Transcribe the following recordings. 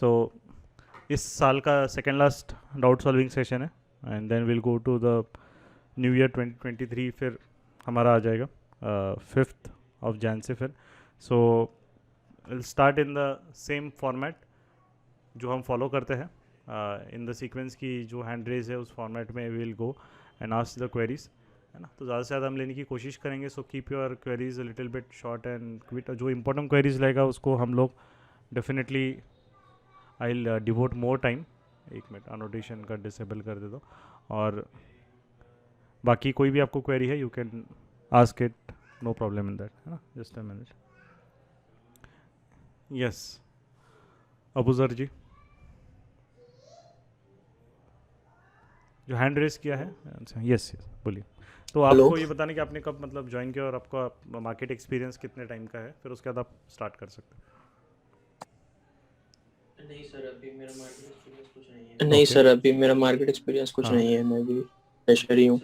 सो इस साल का second last doubt solving session है, and then will go to the new year 2023, फिर हमारा आ जाएगा 5 से फिर। So will start in the same format जो हम फॉलो करते हैं इन द सीक्वेंस की जो हैंड रेज है उस फॉर्मेट में will go and ask the queries, है ना। तो ज़्यादा से ज़्यादा हम लेने की कोशिश करेंगे। So keep your queries little bit short and quit. जो इंपॉर्टेंट क्वेरीज रहेगा उसको हम लोग definitely I will devote more time. एक मिनट, अनोटेशन का डिसेबल कर दे दो। और बाकी कोई भी आपको क्वेरी है you can ask it, no problem in that, है ना। Just a minute. Yes Abuzar ji, जो हैंड रेस किया है। अच्छा यस यस बोलिए। तो हेलो। आपको ये बताने कि आपने कब मतलब ज्वाइन किया और आपका मार्केट एक्सपीरियंस कितने टाइम का है, फिर उसके बाद आप स्टार्ट कर सकते नहीं सर, अभी मेरा मार्केट एक्सपीरियंस कुछ नहीं है। हैं। नहीं ओके। सर, अभी मेरा मार्केट एक्सपीरियंस कुछ हाँ। नहीं है, मैं भी फ्रेशर ही हूँ।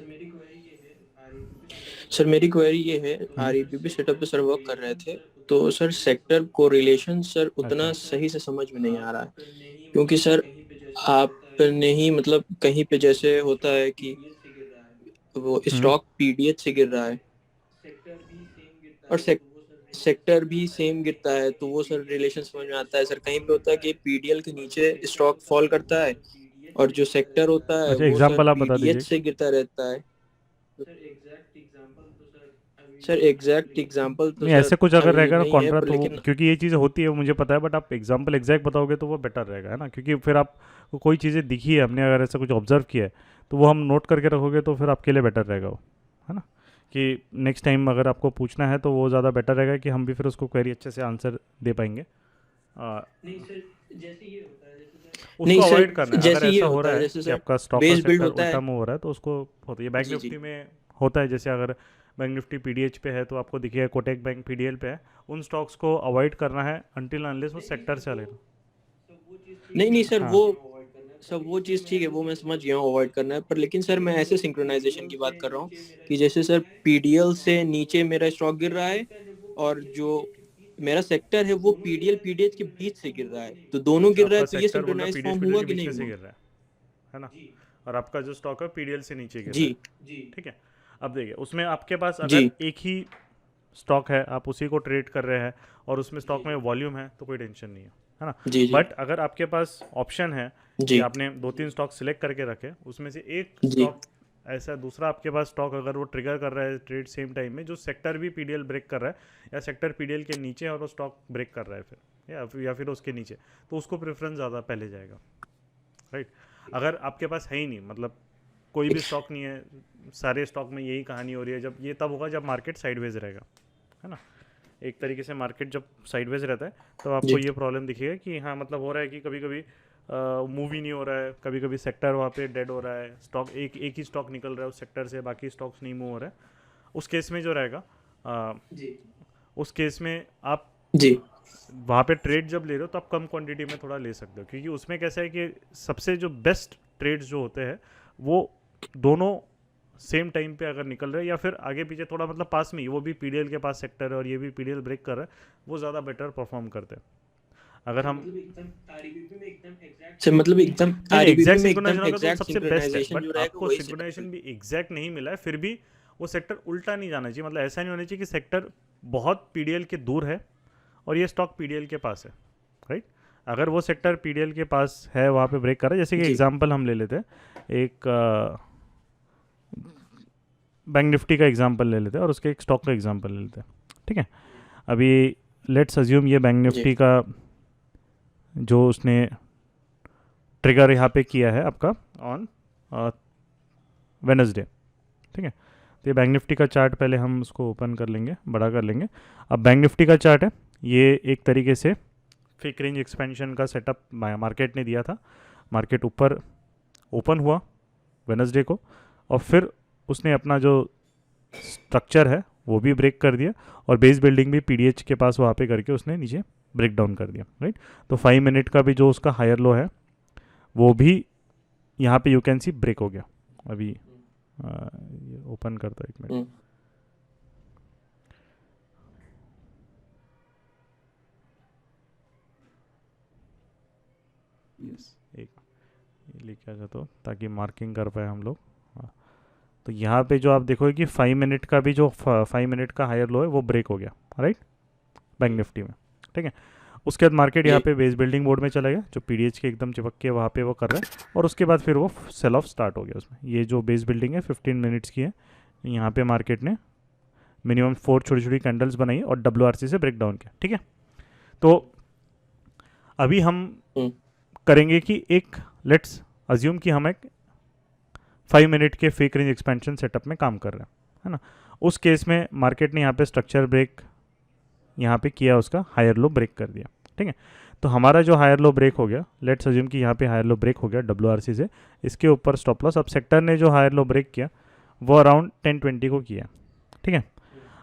सर मेरी क्वेरी ये है, आरईबीपी सेटअप पे सर वर्क कर रहे थे, तो सर सेक्टर कोरिलेशन सर उतना अच्छा। सही से समझ में नहीं आ रहा है। क्योंकि सर आपने ही मतलब कहीं पे जैसे होता है कि वो हम्म। स्टॉक पीडीएच से गिर रहा है और सेक्टर भी सेम गिरता है, तो वो सर रिलेशन समझ में आता है। सर कहीं पे होता है कि पीडीएल के नीचे स्टॉक फॉल करता है और जो सेक्टर होता है अच्छा वो सर एग्जाम्पल आप बता पीडीएच दीजिए। से गिरता रहता है। सर एग्जैक्ट एग्जांपल तो नहीं सर ऐसे कुछ अगर अभी रहेगा ना नहीं है, कॉन्ट्रा, पर तो वो लेकिन क्योंकि ये चीज़ें होती है वो मुझे पता है, बट आप एग्जाम्पल एग्जैक्ट बताओगे तो वो बेटर रहेगा, है ना। क्योंकि फिर आप को कोई चीज़ें दिखी है, हमने अगर ऐसा कुछ ऑब्जर्व किया है तो वो हम नोट करके रखोगे तो फिर आपके लिए बेटर रहेगा वो, है ना। कि नेक्स्ट टाइम अगर आपको पूछना है तो वो ज़्यादा बेटर रहेगा कि हम भी फिर उसको क्वेरी अच्छे से आंसर दे पाएंगे। आ, नहीं उसको सर, अवॉइड करना है अगर जैसे ये ऐसा हो होता रहा है है जैसे कि सर आपका स्टॉक का बेस बिल्ड सेक्टर होता उल्टा है। मूव हो रहा है, तो उसको होता है। बैंक जी जी। निफ्टी में होता है, जैसे अगर बैंक निफ्टी पीडीएच पे है तो आपको दिखेगा कोटेक बैंक पीडीएल पे है, उन स्टॉक्स को अवॉइड करना है अनटिल अनलेस वो सेक्टर से अलग। नहीं नहीं सर, हाँ। वो सब वो चीज़ ठीक है, वो मैं समझ गया हूँ अवॉइड करना है, पर लेकिन सर मैं ऐसे सिंक्रोनाइजेशन की बात कर रहा हूँ कि जैसे सर पीडीएल से नीचे मेरा स्टॉक गिर रहा है और जो मेरा सेक्टर है वो पीडीएल पीडीएच के बीच से गिर रहा है, तो दोनों अच्छा गिर रहा आपका है, तो ये सेक्टर बोल रहा है सिंक्रोनाइज पीडीएच फॉर्म पीडीएल हुआ के कि बीच नहीं में से हुआ? गिर रहा है ना। और आपका जो स्टॉक है पीडीएल से नीचे गिर रहा जी है। ठीक है। अब देखिए उसमें आपके पास जी अगर एक ही स्टॉक है, आप उसी को ट्रेड कर रहे हैं और उसमें स्टॉक में वॉल्यूम है तो कोई टेंशन नहीं है ना। जी जी बट अगर आपके पास ऑप्शन है कि जी आपने 2-3 स्टॉक सिलेक्ट करके रखे, उसमें से एक जी स्टॉक ऐसा दूसरा आपके पास स्टॉक अगर वो ट्रिगर कर रहा है ट्रेड सेम टाइम में, जो सेक्टर भी पीडीएल ब्रेक कर रहा है या सेक्टर पीडीएल के नीचे और वो स्टॉक ब्रेक कर रहा है फिर या फिर उसके नीचे, तो उसको प्रेफरेंस ज़्यादा पहले जाएगा, राइट। अगर आपके पास है ही नहीं, मतलब कोई भी स्टॉक नहीं है, सारे स्टॉक में यही कहानी हो रही है, जब ये तब होगा जब मार्केट साइडवेज रहेगा, है ना। एक तरीके से मार्केट जब साइडवेज रहता है तो आपको जी ये प्रॉब्लम दिखेगा कि हाँ मतलब हो रहा है कि कभी कभी मूव ही नहीं हो रहा है, कभी कभी सेक्टर वहाँ पे डेड हो रहा है, स्टॉक एक एक ही स्टॉक निकल रहा है उस सेक्टर से, बाकी स्टॉक्स नहीं मूव हो रहा है। उस केस में जो रहेगा अ, उस केस में आप जी वहाँ पे ट्रेड जब ले रहे हो तो आप कम क्वांटिटी में थोड़ा ले सकते हो, क्योंकि उसमें कैसा है कि सबसे जो बेस्ट ट्रेड्स जो होते हैं वो दोनों सेम टाइम पे अगर निकल रहे हैं या फिर आगे पीछे थोड़ा मतलब पास में ही, वो भी पीडीएल के पास सेक्टर है और ये भी पीडीएल ब्रेक कर रहा है, वो ज़्यादा बेटर परफॉर्म करते हैं। अगर हम सर, मतलब एकदम नहीं नहीं आरईबीपी एग्जैक्ट में एकदम सिंक्रोनाइजेशन होगा तो वो एग्जैक्ट सबसे बेस्ट है, सिंक्रोनाइजेशन बट जो रहेगा आपको वही सेटअप है। सिंक्रोनाइजेशन भी एग्जैक्ट नहीं मिला है, फिर भी वो सेक्टर उल्टा नहीं जाना चाहिए। मतलब ऐसा नहीं होना चाहिए कि सेक्टर बहुत पीडीएल के दूर है और ये स्टॉक पीडीएल के पास है, राइट। अगर वो सेक्टर पीडीएल के पास है, वहाँ पे ब्रेक कर रहा है, जैसे कि जी एग्जांपल हम ले लेते हैं, एक बैंक निफ्टी का एग्जांपल ले लेते हैं और उसके एक स्टॉक का एग्जांपल ले लेते हैं, ठीक है। अभी लेट्स अज्यूम ये बैंक जी निफ्टी का जो उसने ट्रिगर यहाँ पे किया है आपका ऑन वेनसडे, ठीक है। तो ये बैंक निफ्टी का चार्ट पहले हम उसको ओपन कर लेंगे, बड़ा कर लेंगे। अब बैंक निफ्टी का चार्ट है, ये एक तरीके से फिक रेंज एक्सपेंशन का सेटअप मार्केट ने दिया था। मार्केट ऊपर ओपन हुआ वेनसडे को और फिर उसने अपना जो स्ट्रक्चर है वो भी ब्रेक कर दिया और बेस बिल्डिंग भी पीडीएच के पास वहाँ पे करके उसने नीचे ब्रेक डाउन कर दिया, राइट। तो 5 मिनट का भी जो उसका हायर लो है वो भी यहाँ पे यू कैन सी ब्रेक हो गया। अभी ये ओपन करता है, एक मिनट। हम्म, यस, एक ये लेके आ जाता हूँ ताकि मार्किंग कर पाए हम लोग। हाँ, तो यहाँ पे जो आप देखोगे कि 5 मिनट का भी जो 5 मिनट का हायर लो है वो ब्रेक हो गया, राइट, बैंक निफ्टी में। ठीक है, उसके बाद मार्केट यहाँ जी पे बेस बिल्डिंग मोड में चला गया, जो पीडीएच के एकदम चिपक के वहाँ पे वो कर रहा है, और उसके बाद फिर वो सेल ऑफ स्टार्ट हो गया उसमें। ये जो बेस बिल्डिंग है 15 मिनट्स की है, यहाँ पे मार्केट ने मिनिमम 4 छोटी छोटी कैंडल्स बनाई और डब्ल्यू से ब्रेक डाउन किया। ठीक है, तो अभी हम हम्म, करेंगे कि एक लेट्स अज्यूम कि हम एक 5 मिनट के फेक रेंज एक्सपेंशन सेटअप में काम कर रहे हैं, है ना। उस केस में मार्केट ने यहाँ पे स्ट्रक्चर ब्रेक यहाँ पे किया, उसका हायर लो ब्रेक कर दिया। ठीक है, तो हमारा जो हायर लो ब्रेक हो गया, लेट्स अज्यूम कि यहाँ पे हायर लो ब्रेक हो गया डब्ल्यू से, इसके ऊपर स्टॉप लॉस। अब सेक्टर ने जो हायर लो ब्रेक किया वो अराउंड 10-20 को किया। ठीक है,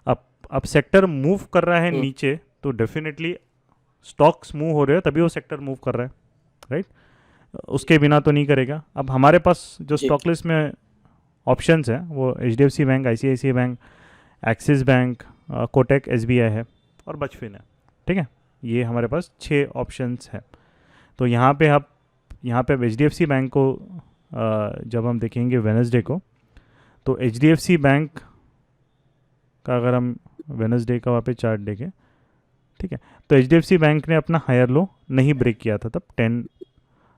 अब सेक्टर मूव कर रहा है हम्म, नीचे, तो डेफिनेटली स्टॉक्स मूव हो रहे हैं तभी वो सेक्टर मूव कर रहा है, राइट, उसके बिना तो नहीं करेगा। अब हमारे पास जो जी स्टॉक लिस्ट में ऑप्शंस हैं वो HDFC bank, ICICI bank, axis bank, Kotak, SBI है और बचफिन है। ठीक है, ये हमारे पास 6 ऑप्शंस हैं। तो यहाँ पे आप यहाँ पे HDFC बैंक को जब हम देखेंगे वेनसडे को, तो HDFC बैंक का अगर हम वेनसडे का वहाँ पे चार्ट देखें, ठीक है, तो HDFC बैंक ने अपना हायर लो नहीं ब्रेक किया था तब 10,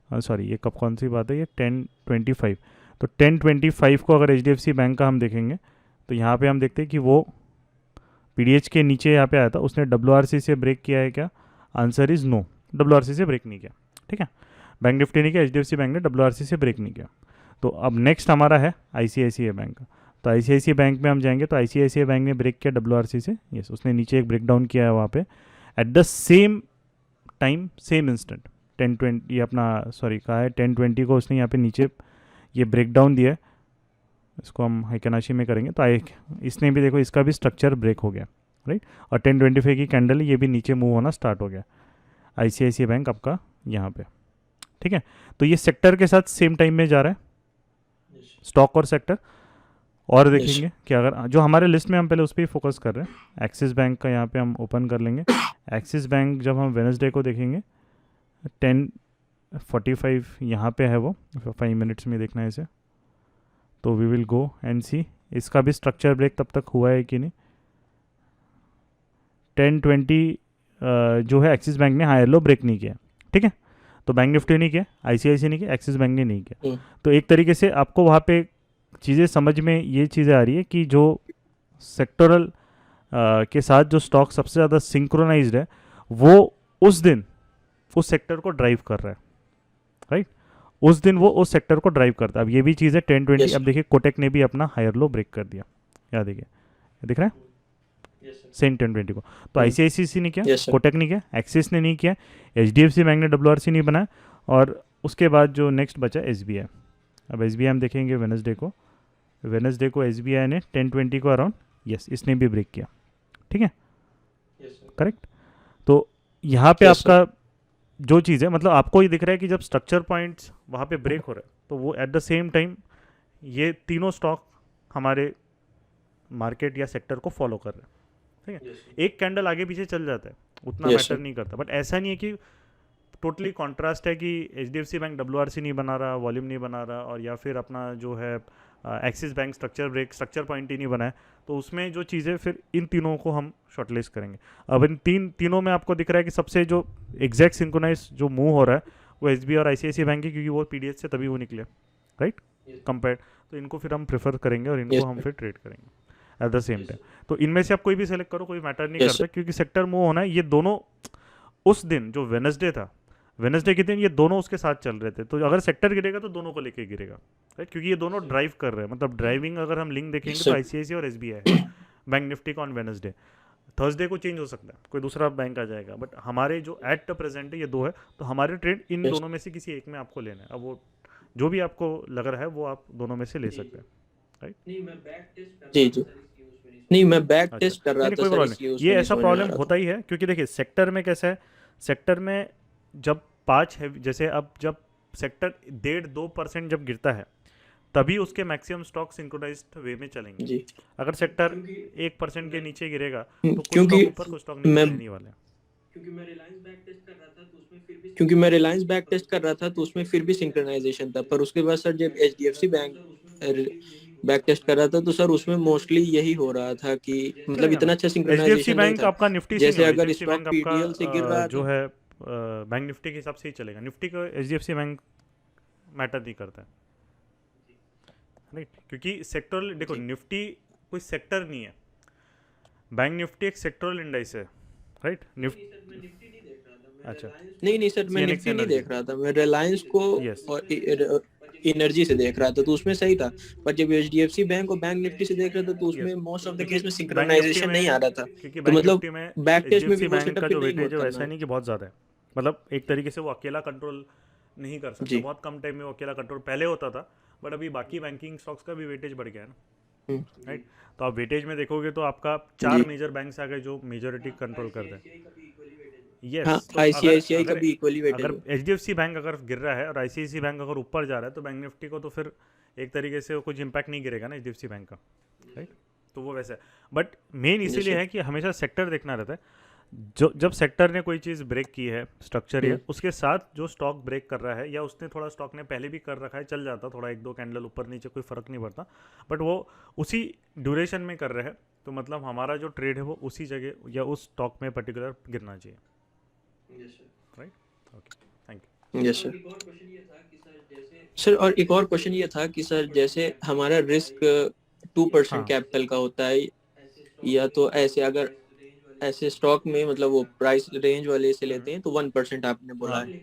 सॉरी ये कब कौन सी बात है, ये 10:25। तो 10:25 को अगर HDFC बैंक का हम देखेंगे तो यहाँ पे हम देखते हैं कि वो पीडीएच के नीचे यहाँ पे आया था, उसने डब्ल्यू से ब्रेक किया है क्या? आंसर इज़ नो, डब्ल्यू से ब्रेक नहीं किया। ठीक है, बैंक निफ्टी ने किया, HDFC बैंक ने डब्ल्यू से ब्रेक नहीं किया। तो अब नेक्स्ट हमारा है ICICI बैंक का। तो ICICI बैंक में हम जाएंगे तो ICICI बैंक ने ब्रेक किया डब्ल्यू से, यस, उसने नीचे एक ब्रेक डाउन किया है वहाँ पे at the same time, same instant 10:20, ये अपना सॉरी कहा है 10:20 को उसने यहाँ पे नीचे ये ब्रेक डाउन दिया है। इसको हम हाइकनाशी में करेंगे तो इसने भी देखो, इसका भी स्ट्रक्चर ब्रेक हो गया, राइट, और 10:25 की कैंडल ये भी नीचे मूव होना स्टार्ट हो गया ICICI बैंक आपका यहाँ पे। ठीक है, तो ये सेक्टर के साथ सेम टाइम में जा रहा है, स्टॉक और सेक्टर। और यस देखेंगे कि अगर जो हमारे लिस्ट में हम पहले उस पर ही फोकस कर रहे हैं, एक्सिस बैंक का यहाँ पे हम ओपन कर लेंगे। एक्सिस बैंक जब हम वेनसडे को देखेंगे 10:45 यहाँ पे है वो, 5 मिनट्स में देखना है इसे, तो वी विल गो एंड सी इसका भी स्ट्रक्चर ब्रेक तब तक हुआ है कि नहीं। 10:20 जो है एक्सिस बैंक ने हायर लो ब्रेक नहीं किया। ठीक है, तो बैंक निफ्टी नहीं किया, ICICI नहीं किया, एक्सिस बैंक ने नहीं किया। तो एक तरीके से आपको वहाँ पे चीज़ें समझ में ये चीज़ें आ रही है कि जो सेक्टोरल के साथ जो स्टॉक सबसे ज़्यादा सिंक्रोनाइज्ड है वो उस दिन उस सेक्टर को ड्राइव कर रहा है, राइट, उस दिन वो उस सेक्टर को ड्राइव करता है। अब ये भी चीज़ है 10:20। यस अब देखिए कोटेक ने भी अपना हायर लो ब्रेक कर दिया, यहाँ देखिए, दिख रहा है सेम 10:20 को। तो ICICI ने किया, यस सर कोटक ने किया, एक्सिस ने नहीं किया, HDFC बैंक ने डब्ल्यू नहीं बनाया, और उसके बाद जो नेक्स्ट बचा SBI। अब SBI हम देखेंगे वेनसडे को SBI ने 10:20 को अराउंड, यस, इसने भी ब्रेक किया। ठीक है, करेक्ट। तो यहाँ पे यस सर आपका जो चीज़ है, मतलब आपको ये दिख रहा है कि जब स्ट्रक्चर पॉइंट्स वहाँ पे ब्रेक हो रहे हैं तो वो एट द सेम टाइम ये तीनों स्टॉक हमारे मार्केट या सेक्टर को फॉलो कर रहे हैं। ठीक है, एक कैंडल आगे पीछे चल जाता है, उतना यस मैटर सर नहीं करता, बट ऐसा नहीं है कि टोटली कॉन्ट्रास्ट है कि HDFC बैंक डब्ल्यू नहीं बना रहा, वॉल्यूम नहीं बना रहा, और या फिर अपना जो है एक्सिस बैंक स्ट्रक्चर पॉइंट ही नहीं बनाए। तो उसमें जो चीज़ें फिर इन तीनों को हम शॉर्टलिस्ट करेंगे। अब इन तीनों में आपको दिख रहा है कि सबसे जो एग्जैक्ट सिंक्रोनाइज जो मूव हो रहा है वो SBI और ICICI बैंक है, क्योंकि वो पीडीएच से तभी वो निकले, राइट, कंपेयर। तो इनको फिर हम प्रेफर करेंगे और इनको यस हम सर फिर ट्रेड करेंगे एट द सेम टाइम। तो इनमें से आप कोई भी सेलेक्ट करो, कोई मैटर नहीं यस करता, सर क्योंकि सेक्टर मूव होना है। ये दोनों उस दिन जो वेनसडे था, वेनसडे के दिन ये दोनों उसके साथ चल रहे थे, तो अगर सेक्टर गिरेगा तो दोनों को लेके गिरेगा, राइट, क्योंकि ये दोनों ड्राइव कर रहे हैं। मतलब ड्राइविंग अगर हम लिंक देखेंगे तो सर ICICI और SBI है बैंक निफ्टी का ऑन वेनसडे। थर्सडे को चेंज हो सकता है, कोई दूसरा बैंक आ जाएगा, बट हमारे जो एट द प्रेजेंट है ये दो है, तो हमारे ट्रेड इन यस दोनों में से किसी एक में आपको लेना है। अब वो जो भी आपको लग रहा है वो आप दोनों में से ले सकते हैं, राइट। जी जी नहीं मैं बैक अच्छा, टेस्ट कर नहीं रहा नहीं था कोई सर प्रॉब्लम इसलिए नहीं, उसमें ये नहीं ऐसा समझ में आ प्रॉब्लम रहा होता था ही है, क्योंकि देखिए सेक्टर में कैसा है, सेक्टर में जब 5 है, जैसे अब जब सेक्टर 1.5-2% जब गिरता है तभी उसके मैक्सिमम स्टॉक सिंक्रोनाइज्ड वे में चलेंगे। जी अगर सेक्टर 1% के नीचे गिरेगा तो कुछ क्योंकि स्टॉक ऊपर, कुछ स्टॉक नीचे मैं रहने वाले हैं। क्योंकि मैं रिलायंस बैक टेस्ट कर रहा था तो उसमें फिर भी सिंक्रोनाइजेशन था, पर उसके बाद सर जब एचडीएफसी बैंक बैक टेस्ट कर रहा था तो सर उसमें मोस्टली यही हो रहा था कि मतलब चलेगा ना। इतना अच्छा H D F C synchronisation नहीं बैंक था। आपका निफ्टी से नहीं जैसे होगा, एच डी अगर एफ सी स्टॉक बैंक आपका पीडीएल से गिर रहा जो था। है बैंक निफ्टी के हिसाब से ही चलेगा, निफ्टी को H D F C bank matter नहीं करता है, राइट। क्योंकि सेक्टरल देखो, जी निफ्टी कोई सेक्टर नहीं है, बैंक निफ्टी एक सेक्टरल इंडेक्स है, राइट। अच्छा, नहीं सर, मैं सीएनएक्स निफ्टी नहीं एनर्जी, देख रहा था, मैं रिलायंस को यस। और एनर्जी से देख रहा था तो उसमें सही था। पर जब एचडीएफसी बैंक और बैंक निफ्टी से देख रहा था तो उसमें यस, मोस्ट ऑफ द क्योंकि केस में बैंक निफ्टी सिंक्रोनाइजेशन नहीं आ में रहा था। क्योंकि तो बैंक मतलब निफ्टी में back H D test F में भी सी वो बैंक सेटअप का फिर जो नहीं वेटेज है वर्क वैसा करना। नहीं कि बहुत ज़्यादा है, मतलब एक तरीके से वो अकेला कंट्रोल नहीं कर सकता, जी। बहुत कम टाइम में वो अकेला कंट्रोल पहले होता था, बट अभी बाकी बैंकिंग स्टॉक्स का भी वेटेज बढ़ गया है ना, हम्म, राइट। तो आप वेटेज में देखोगे तो आपका जी 4 मेजर बैंक्स आ गए जो मेजोरिटी कंट्रोल करते हैं, हाँ, यस। तो अगर आईसीआईसीआई का अगर भी इक्वली वेटेज अगर है। H D F C bank अगर गिर रहा है और आई सी आई सी बैंक अगर ऊपर जा रहा है तो बैंक निफ्टी को तो फिर एक तरीके से कुछ इम्पैक्ट नहीं गिरेगा ना H D F C bank का, राइट। तो वो वैसा है, बट मेन जी इसीलिए सर। है कि हमेशा सेक्टर देखना रहता है। जो जब सेक्टर ने कोई चीज़ ब्रेक की है, स्ट्रक्चर या हम्म, उसके साथ जो स्टॉक ब्रेक कर रहा है, या उसने थोड़ा स्टॉक ने पहले भी कर रखा है, चल जाता थोड़ा एक दो कैंडल ऊपर नीचे, कोई फ़र्क नहीं पड़ता, बट वो उसी ड्यूरेशन में कर रहे हैं, तो मतलब हमारा जो ट्रेड है वो उसी जगह या उस स्टॉक में पर्टिकुलर गिरना चाहिए, right. Okay, thank yes sir. Sir और एक और क्वेश्चन ये था कि सर जैसे हमारा रिस्क यू। 2% हाँ, कैपिटल का होता है, या तो ऐसे अगर ऐसे स्टॉक में मतलब वो प्राइस रेंज वाले से लेते हैं तो 1% आपने बोला हाँ, है।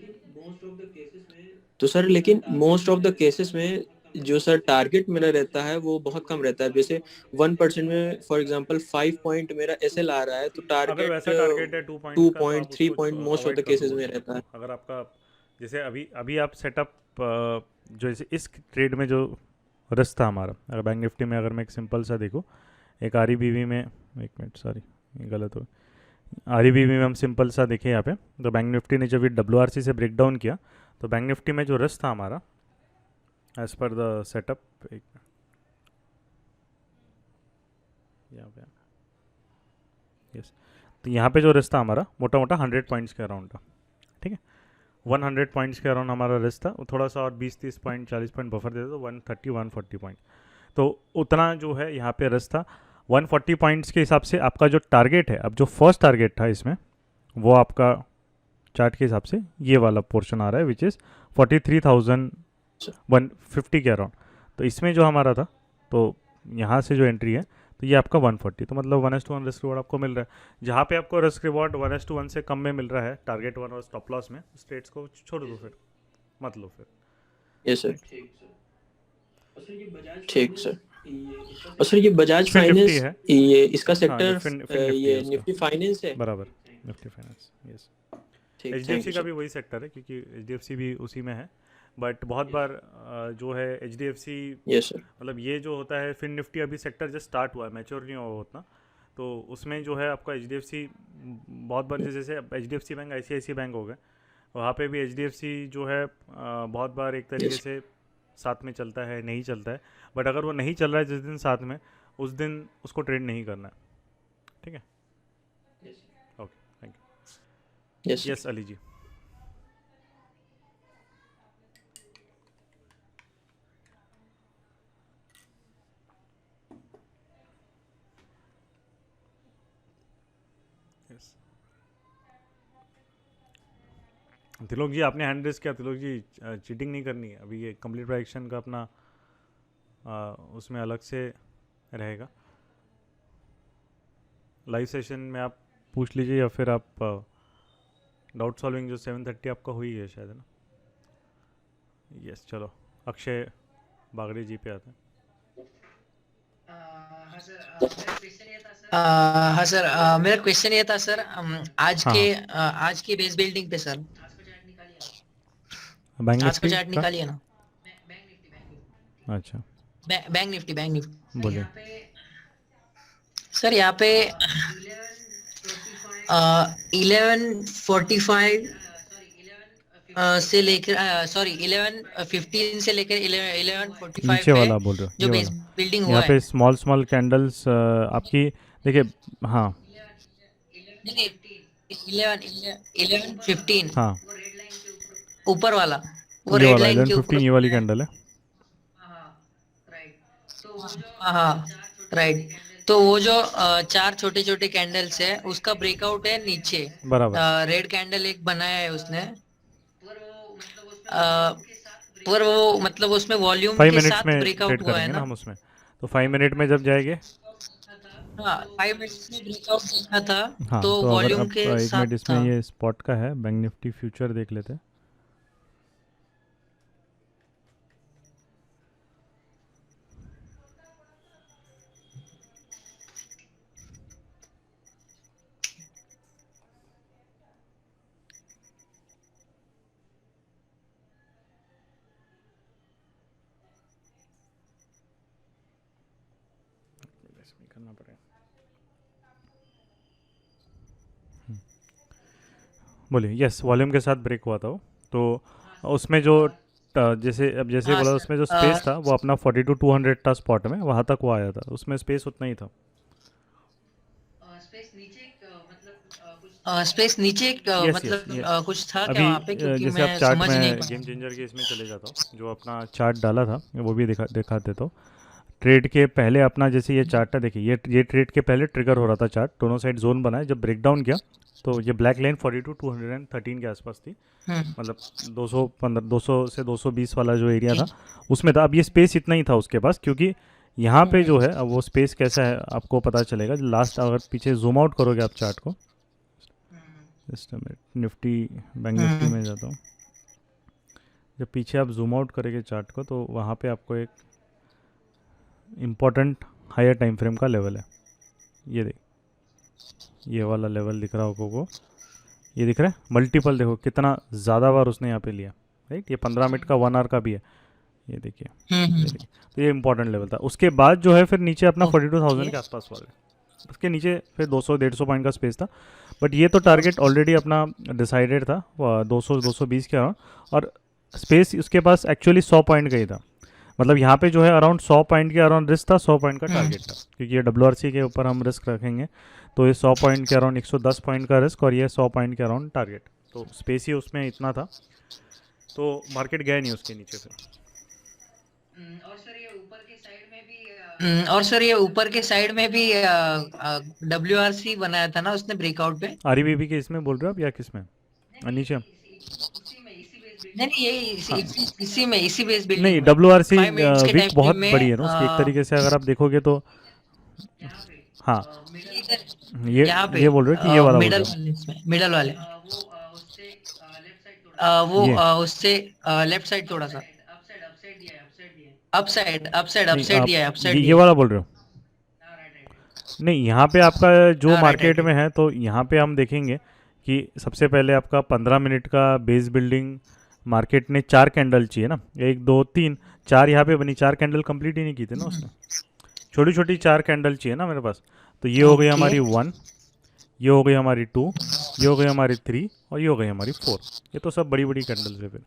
तो सर लेकिन मोस्ट ऑफ द केसेस में जो सर टारगेट मेरा रहता है वो बहुत कम रहता है। जैसे 1% में फॉर एग्जांपल 5 पॉइंट मेरा एसएल आ रहा है तो अगर टारगेट वैसा टारगेट है 2 पॉइंट्स टू का तो पॉइंट आप थ्री उसको point most of avoid the कर दो, केसेस बोल में सकते रहता हो। है। अगर आपका जैसे अभी अभी आप सेटअप जो जैसे इस ट्रेड में जो रिस्क था हमारा, अगर बैंक निफ्टी में अगर मैं एक सिंपल सा देखूँ, एक आर ई बी वी में, एक मिनट सॉरी ये गलत हो, आर ई बी वी में हम सिंपल सा देखें यहाँ पे, तो बैंक निफ्टी ने जब ये डब्ल्यू आर सी से ब्रेक डाउन किया, तो बैंक निफ्टी में जो रिस्क था हमारा एज पर द सेटअप, एक यहाँ पे, यस, तो यहाँ पे जो रिस्क था हमारा मोटा मोटा 100 पॉइंट्स के अराउंड था, ठीक है। 100 पॉइंट्स के अराउंड हमारा रिस्क था, वो थोड़ा सा और 20-30 पॉइंट 40 पॉइंट बफर देते तो 130-140 पॉइंट, तो उतना जो है यहाँ पे रिस्क था। 140 पॉइंट्स के हिसाब से आपका जो टारगेट है, अब जो फर्स्ट टारगेट था इसमें, वो आपका चार्ट के हिसाब से ये वाला पोर्शन आ रहा है विच इज़ 43,150 के अराउंड। तो इसमें जो हमारा था, तो यहाँ से जो एंट्री है, तो ये आपका 140, तो मतलब 1:1 रिस्क रिवॉर्ड आपको मिल रहा है। जहाँ पे आपको रिस्क रिवॉर्ड 1:1 से कम में मिल रहा है टारगेट 1 और स्टॉप लॉस में, उस ट्रेड्स को छोड़ दो, फिर मत लो फिर। Yes sir. ठीक सर। और सर ये बजाज फिन निफ्टी फाइनेंस, है, ये इसका हाँ ये सेक्टर फिन निफ्टी है ये उसका, निफ्टी फाइनेंस है। बराबर, निफ्टी फाइनेंस, यस। ठीक, H D F thank C you का सर। भी वही सेक्टर है, क्योंकि एच डी एफ सी भी उसी में है, बट बहुत बार जो है H D F C, yes sir. मतलब ये जो होता है फिन निफ्टी, अभी सेक्टर जस्ट स्टार्ट हुआ है, मैच्योर नहीं हुआ उतना, तो उसमें जो है आपका एच डी एफ सी बहुत बार, जैसे H D F C bank, I C I C bank हो गए, वहाँ पे भी एच डी एफ सी जो है बहुत बार एक तरीके यस से साथ में चलता है, नहीं चलता है, बट अगर वो नहीं चल रहा है जिस दिन साथ में, उस दिन उसको ट्रेड नहीं करना है, ठीक है। Okay, thank yes you. Sir. Yes Ali ji. Yes Tilok ji, आपने हैंड रेस किया, तिलोक जी चीटिंग नहीं करनी है, अभी ये कंप्लीट प्राइक्शन का अपना उसमें अलग से रहेगा, लाइव सेशन में आप पूछ लीजिए, या फिर आप डाउट सॉल्विंग जो 7:30 आपका हुई है शायद, है ना। यस, चलो अक्षय बागड़े जी पे आते हैं। हाँ सर, मेरा क्वेश्चन ये था सर, आज हाँ के हाँ, आज के बेस बिल्डिंग पे सर, बैंक आज का निफ्टी चार्ट का, निकालिए ना। अच्छा बैंक निफ्टी बोलिए। सर, यहाँ पे 11:45 से लेकर, सॉरी 11:15 से लेकर 11:45 नीचे पे वाला बोल रहे हो, जो ये बेस वाला, बिल्डिंग यहाँ हुआ है। पे स्मॉल स्मॉल कैंडल्स आपकी, देखिए, हाँ नहीं नहीं, 11:15 हाँ ऊपर वाला, वो ये रेड वाला लाइन के 1115 ऊपर। ये वाली कैंडल है। हाँ राइट। तो वो जो चार छोटे छोटे कैंडल्स है उसका ब्रेकआउट है नीचे। बराबर। रेड कैंडल एक बनाया है उसने, अ, पर वो मतलब उसमें वॉल्यूम 5 के मिनट्स साथ में ब्रेकआउट ट्रेड हुआ है करेंगे ना ना। हम उसमें, तो 5 मिनट में जब जाएंगे। हाँ 5 मिनट्स में ब्रेकआउट देखा था, हाँ तो तो अगर वॉल्यूम अब के 1 मिनट साथ इसमें था। ये स्पॉट का है, बैंक निफ्टी फ्यूचर देख लेते हैं। इसमें करना पड़ेगा। बोलिए। यस, वॉल्यूम के साथ ब्रेक हुआ था वो। तो उसमें जो जैसे हाँ बोला, सर। उसमें जो स्पेस था वो अपना 40 to 200 था स्पॉट में, वहाँ तक वो आया था, उसमें स्पेस उतना ही था। स्पेस नीचे यस यस मतलब ये कुछ था क्या अभी वहाँ पे, क्योंकि जैसे मैं आप चार्ट समझ नहीं में गेम पाया। चेंजर के इसमें चले जाता हूँ, जो अपना चार्ट डाला था वो भी दिखा देता हूँ। ट्रेड के पहले अपना जैसे ये चार्ट था, देखिए ये ट्रेड के पहले ट्रिगर हो रहा था चार्ट, दोनों साइड जोन बनाए, जब ब्रेकडाउन किया तो ये ब्लैक लाइन 42 to 213 के आसपास थी, हम्म। मतलब 215 200 से 220 वाला जो एरिया था ठीक। उसमें था। अब ये स्पेस इतना ही था उसके पास, क्योंकि यहाँ पे जो हम्म। है अब वो स्पेस कैसा है आपको पता चलेगा लास्ट, अगर पीछे जूम आउट करोगे आप चार्ट को। Just minute, Nifty bank Nifty hmm. में जाता हूँ। जब पीछे आप जूम आउट करेंगे चार्ट को तो वहाँ पे आपको एक इम्पॉर्टेंट हायर टाइम फ्रेम का लेवल है, ये देख, ये वाला लेवल दिख रहा होगा को, ये दिख रहा है मल्टीपल, देखो कितना ज़्यादा बार उसने यहाँ पे लिया, राइट। ये 15 मिनट का 1 आवर का भी है, ये देखिए, ये हम्म। देखिए। तो ये इंपॉर्टेंट लेवल था। उसके बाद जो है फिर नीचे अपना ओके। 42,000 के आसपास वाले, उसके नीचे फिर 200-150 पॉइंट का स्पेस था। बट ये तो टारगेट ऑलरेडी अपना डिसाइडेड था 200-220 के अराउंड, और स्पेस उसके पास एक्चुअली 100 पॉइंट का ही था। मतलब यहाँ पे जो है अराउंड 100 पॉइंट के अराउंड रिस्क था, 100 पॉइंट का टारगेट था, क्योंकि ये WRC के ऊपर हम रिस्क रखेंगे। तो ये 100 पॉइंट के अराउंड 110 पॉइंट का रिस्क, और ये 100 पॉइंट के अराउंड टारगेट, तो स्पेस ही उसमें इतना था, तो मार्केट गया नहीं उसके नीचे फिर। और सर ये ऊपर के साइड में भी WRC बनाया था ना उसने ब्रेकआउट पे। RBB के इसमें बोल रहे हो आप या किस में? नीचे। नहीं नहीं, ये हाँ इसी बेस नहीं, बिल्डिंग में WRC 5 मिनट्स के विक टाइम बहुत फ्रेम में बड़ी है ना उसकी, एक तरीके से अगर आप देखोगे तो। हाँ यहाँ पे ये बोल रहे हो कि ये वाला बोल मिडल रहे हो? वाले, इसमें मिडल वाले, वो ये उससे लेफ्ट साइड थोड़ा सा अपसाइड नहीं, अपसाइड आप दिया है, अपसाइड ये दिया है। वाला बोल रहे हो? नहीं, यहाँ पे आपका जो हाँ राइट मार्केट राइट में राइट। है, तो यहाँ पे हम देखेंगे कि सबसे पहले आपका 15 मिनट का बेस बिल्डिंग मार्केट ने 4 कैंडल चाहिए ना, 1 2 3 4 यहाँ पे बनी, 4 कैंडल कंप्लीट ही नहीं की थी ना उसने, छोटी छोटी 4 कैंडल चाहिए ना मेरे पास। तो ये हो गई ओके। हमारी 1, ये हो गई हमारी 2, ये हो गई हमारी 3, और ये हो गई हमारी 4। ये तो सब बड़ी बड़ी कैंडल्स है, फिर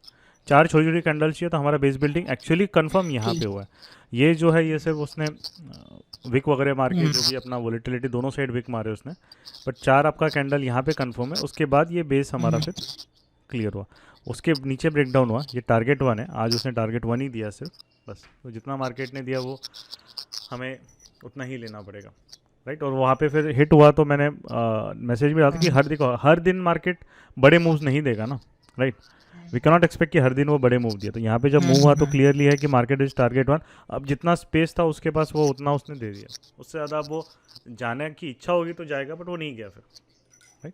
4 छोटी छोटी कैंडल चाहिए, तो हमारा बेस बिल्डिंग एक्चुअली कंफर्म यहाँ पे हुआ है। ये जो है ये सिर्फ उसने विक वगैरह मार के, जो भी अपना वोलेटिलिटी दोनों साइड विक मारे उसने, बट 4 आपका कैंडल यहाँ पे कंफर्म है। उसके बाद ये बेस हमारा फिर क्लियर हुआ, उसके नीचे ब्रेकडाउन हुआ। ये टारगेट 1 है, आज उसने टारगेट 1 ही दिया सिर्फ, बस। तो जितना मार्केट ने दिया वो हमें उतना ही लेना पड़ेगा, राइट। और वहाँ पे फिर हिट हुआ, तो मैंने मैसेज भी डाला था कि हर दिन मार्केट बड़े मूव्स नहीं देगा ना, राइट। वी कैनॉट एक्सपेक्ट कि हर दिन वो बड़े मूव दिए। तो यहाँ पे जब मूव हुआ तो क्लियरली है कि मार्केट इज टारगेट 1। अब जितना स्पेस था उसके पास वो उतना उसने दे दिया, उससे ज़्यादा अब वो जाने की इच्छा होगी तो जाएगा, बट वो नहीं गया फिर, राइट।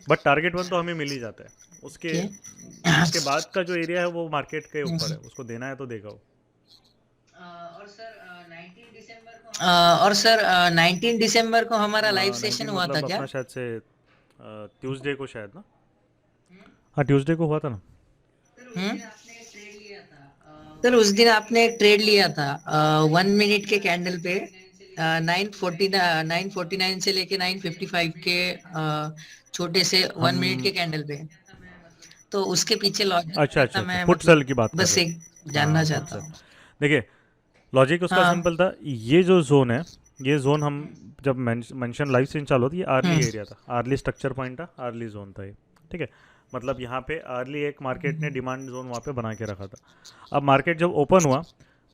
बट टारगेट 1 तो हमें मिल ही जाता है। उसके बाद का जो एरिया है वो मार्केट के ऊपर है, उसको देना है तो देगा वो। और सर 19 दिसंबर को हमारा लाइव सेशन 19 हुआ था मतलब क्या? अपना शायद से ट्यूसडे को शायद ना। हाँ ट्यूसडे को हुआ था ना। हम्म। सर उस दिन आपने एक ट्रेड लिया था 1 मिनट के कैंडल पे 949 से लेके 955 के छोटे से 1 मिनट के हम कैंडल पे, तो उसके पीछे लॉजिक अच्छा क्या अच्छा था, अच्छा, मैं फुट सेल की मतलब बात कर बस रहे एक हो? जानना हाँ फुट चाहता सेल। हूँ। देखिए लॉजिक उसका हाँ। सिंपल था, ये जो जोन है, ये जोन हम जब मेंशन लाइव से चालू होती है, ये आर्ली एरिया था, आर्ली स्ट्रक्चर पॉइंट था, आर्ली जोन था ये, ठीक है। मतलब यहाँ पे अर्ली एक मार्केट ने डिमांड जोन वहाँ पे बना के रखा था। अब मार्केट जब ओपन हुआ,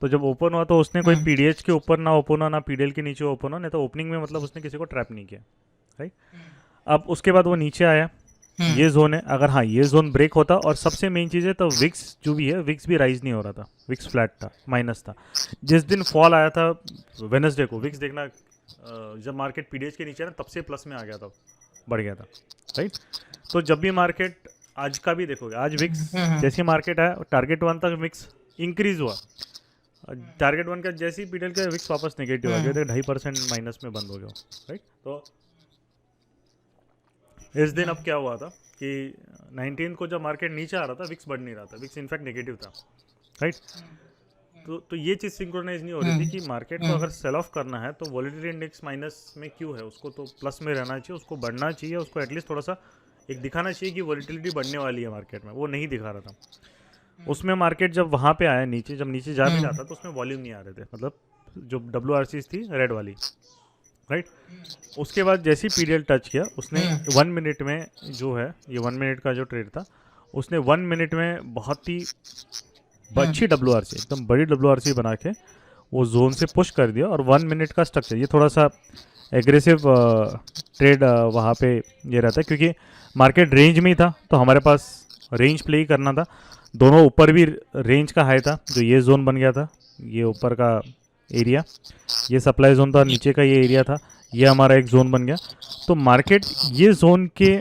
तो जब ओपन हुआ तो उसने कोई पीडीएच के ऊपर ना ओपन हुआ, ना पीडीएल के नीचे ओपन हुआ, नहीं तो ओपनिंग में मतलब उसने किसी को ट्रैप नहीं किया, राइट। अब उसके बाद वो नीचे आया, ये जोन है, अगर हाँ ये जोन ब्रेक होता, और सबसे मेन चीज़ है तो विक्स जो भी है, विक्स भी राइज नहीं हो रहा था, विक्स फ्लैट था, माइनस था। जिस दिन फॉल आया था वेडनेसडे को, विक्स देखना जब मार्केट पीडीएच के नीचे ना तब से प्लस में आ गया था, बढ़ गया था, राइट। तो जब भी मार्केट, आज का भी देखोगे, आज विक्स जैसी मार्केट है टारगेट 1 तक विक्स इंक्रीज हुआ, टारगेट 1 का जैसे ही पीडीएल का विक्स वापस नेगेटिव आ गया, 2.5% माइनस में बंद हो गया, राइट। तो इस दिन अब क्या हुआ था कि 19 को जब मार्केट नीचे आ रहा था, विक्स बढ़ नहीं रहा था, विक्स इनफैक्ट नेगेटिव था, राइट। तो ये चीज़ सिंक्रोनाइज नहीं हो रही थी कि मार्केट को अगर सेल ऑफ करना है तो वॉलेटिलिटी इंडेक्स माइनस में क्यों है, उसको तो प्लस में रहना चाहिए, उसको बढ़ना चाहिए, उसको एटलीस्ट थोड़ा सा एक दिखाना चाहिए कि वॉलेटिलिटी बढ़ने वाली है मार्केट में, वो नहीं दिखा रहा था। उसमें मार्केट जब वहाँ पे आया नीचे, जब नीचे जा भी जाता तो उसमें वॉल्यूम नहीं आ रहे थे, मतलब जो WRCs थी रेड वाली, राइट। उसके बाद जैसे ही पीरियड टच किया, उसने 1 मिनट में जो है, ये 1 मिनट का जो ट्रेड था, उसने 1 मिनट में बहुत ही अच्छी WRC, एकदम बड़ी WRC बना के वो जोन से पुश कर दिया। और 1 मिनट का स्ट्रक्चर, ये थोड़ा सा एग्रेसिव ट्रेड वहाँ पे ये रहता है, क्योंकि मार्केट रेंज में ही था, तो हमारे पास रेंज प्ले ही करना था। दोनों ऊपर भी रेंज का हाई था, जो ये जोन बन गया था, ये ऊपर का एरिया, ये सप्लाई जोन था, नीचे का ये एरिया था, ये हमारा एक जोन बन गया। तो मार्केट ये जोन के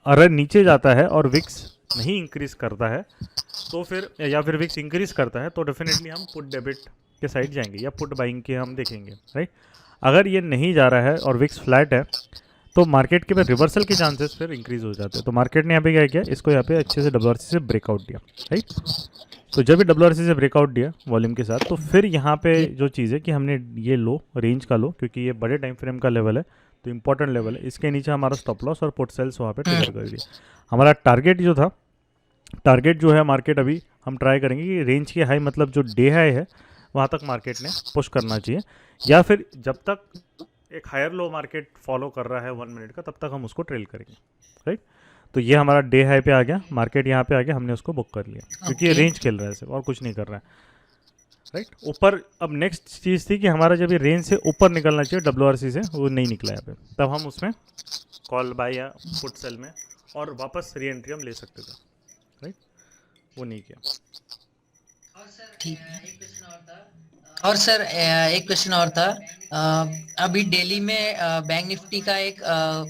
अगर नीचे जाता है और विक्स नहीं इंक्रीज करता है तो फिर, या फिर विक्स इंक्रीज करता है, तो डेफिनेटली हम पुट डेबिट के साइड जाएंगे या पुट बाइंग के हम देखेंगे, राइट। अगर ये नहीं जा रहा है और विक्स फ्लैट है, तो मार्केट के पे रिवर्सल के चांसेस फिर इंक्रीज हो जाते हैं। तो मार्केट ने यहाँ पे क्या किया, इसको यहाँ पे अच्छे से WRC से ब्रेकआउट दिया, राइट। तो जब भी WRC से ब्रेकआउट दिया वॉल्यूम के साथ, तो फिर यहाँ पे जो चीज़ है कि हमने ये लो, रेंज का लो, क्योंकि ये बड़े टाइम फ्रेम का लेवल है तो इंपॉर्टेंट लेवल है, इसके नीचे हमारा स्टॉप लॉस और पुट सेल्स वहाँ पे ट्रिगर कर दिया। हमारा टारगेट जो था, टारगेट जो है मार्केट अभी हम ट्राई करेंगे कि रेंज की हाई, मतलब जो डे हाई है वहाँ तक मार्केट ने पुश करना चाहिए, या फिर जब तक एक हायर लो मार्केट फॉलो कर रहा है 1 मिनट का, तब तक हम उसको ट्रेल करेंगे, राइट। तो ये हमारा डे हाई पे आ गया, मार्केट यहाँ पे आ गया, हमने उसको बुक कर लिया, क्योंकि ये रेंज खेल रहा है सिर्फ, और कुछ नहीं कर रहा है, राइट। ऊपर अब नेक्स्ट चीज़ थी कि हमारा जब ये रेंज से ऊपर निकलना चाहिए WRC से, वो नहीं निकला यहाँ पे, तब हम उसमें कॉल बाय या पुट सेल में और वापस री एंट्री हम ले सकते थे, राइट। वो नहीं किया। ठीक है। और सर एक क्वेश्चन और था, अभी दिल्ली में बैंक निफ्टी का एक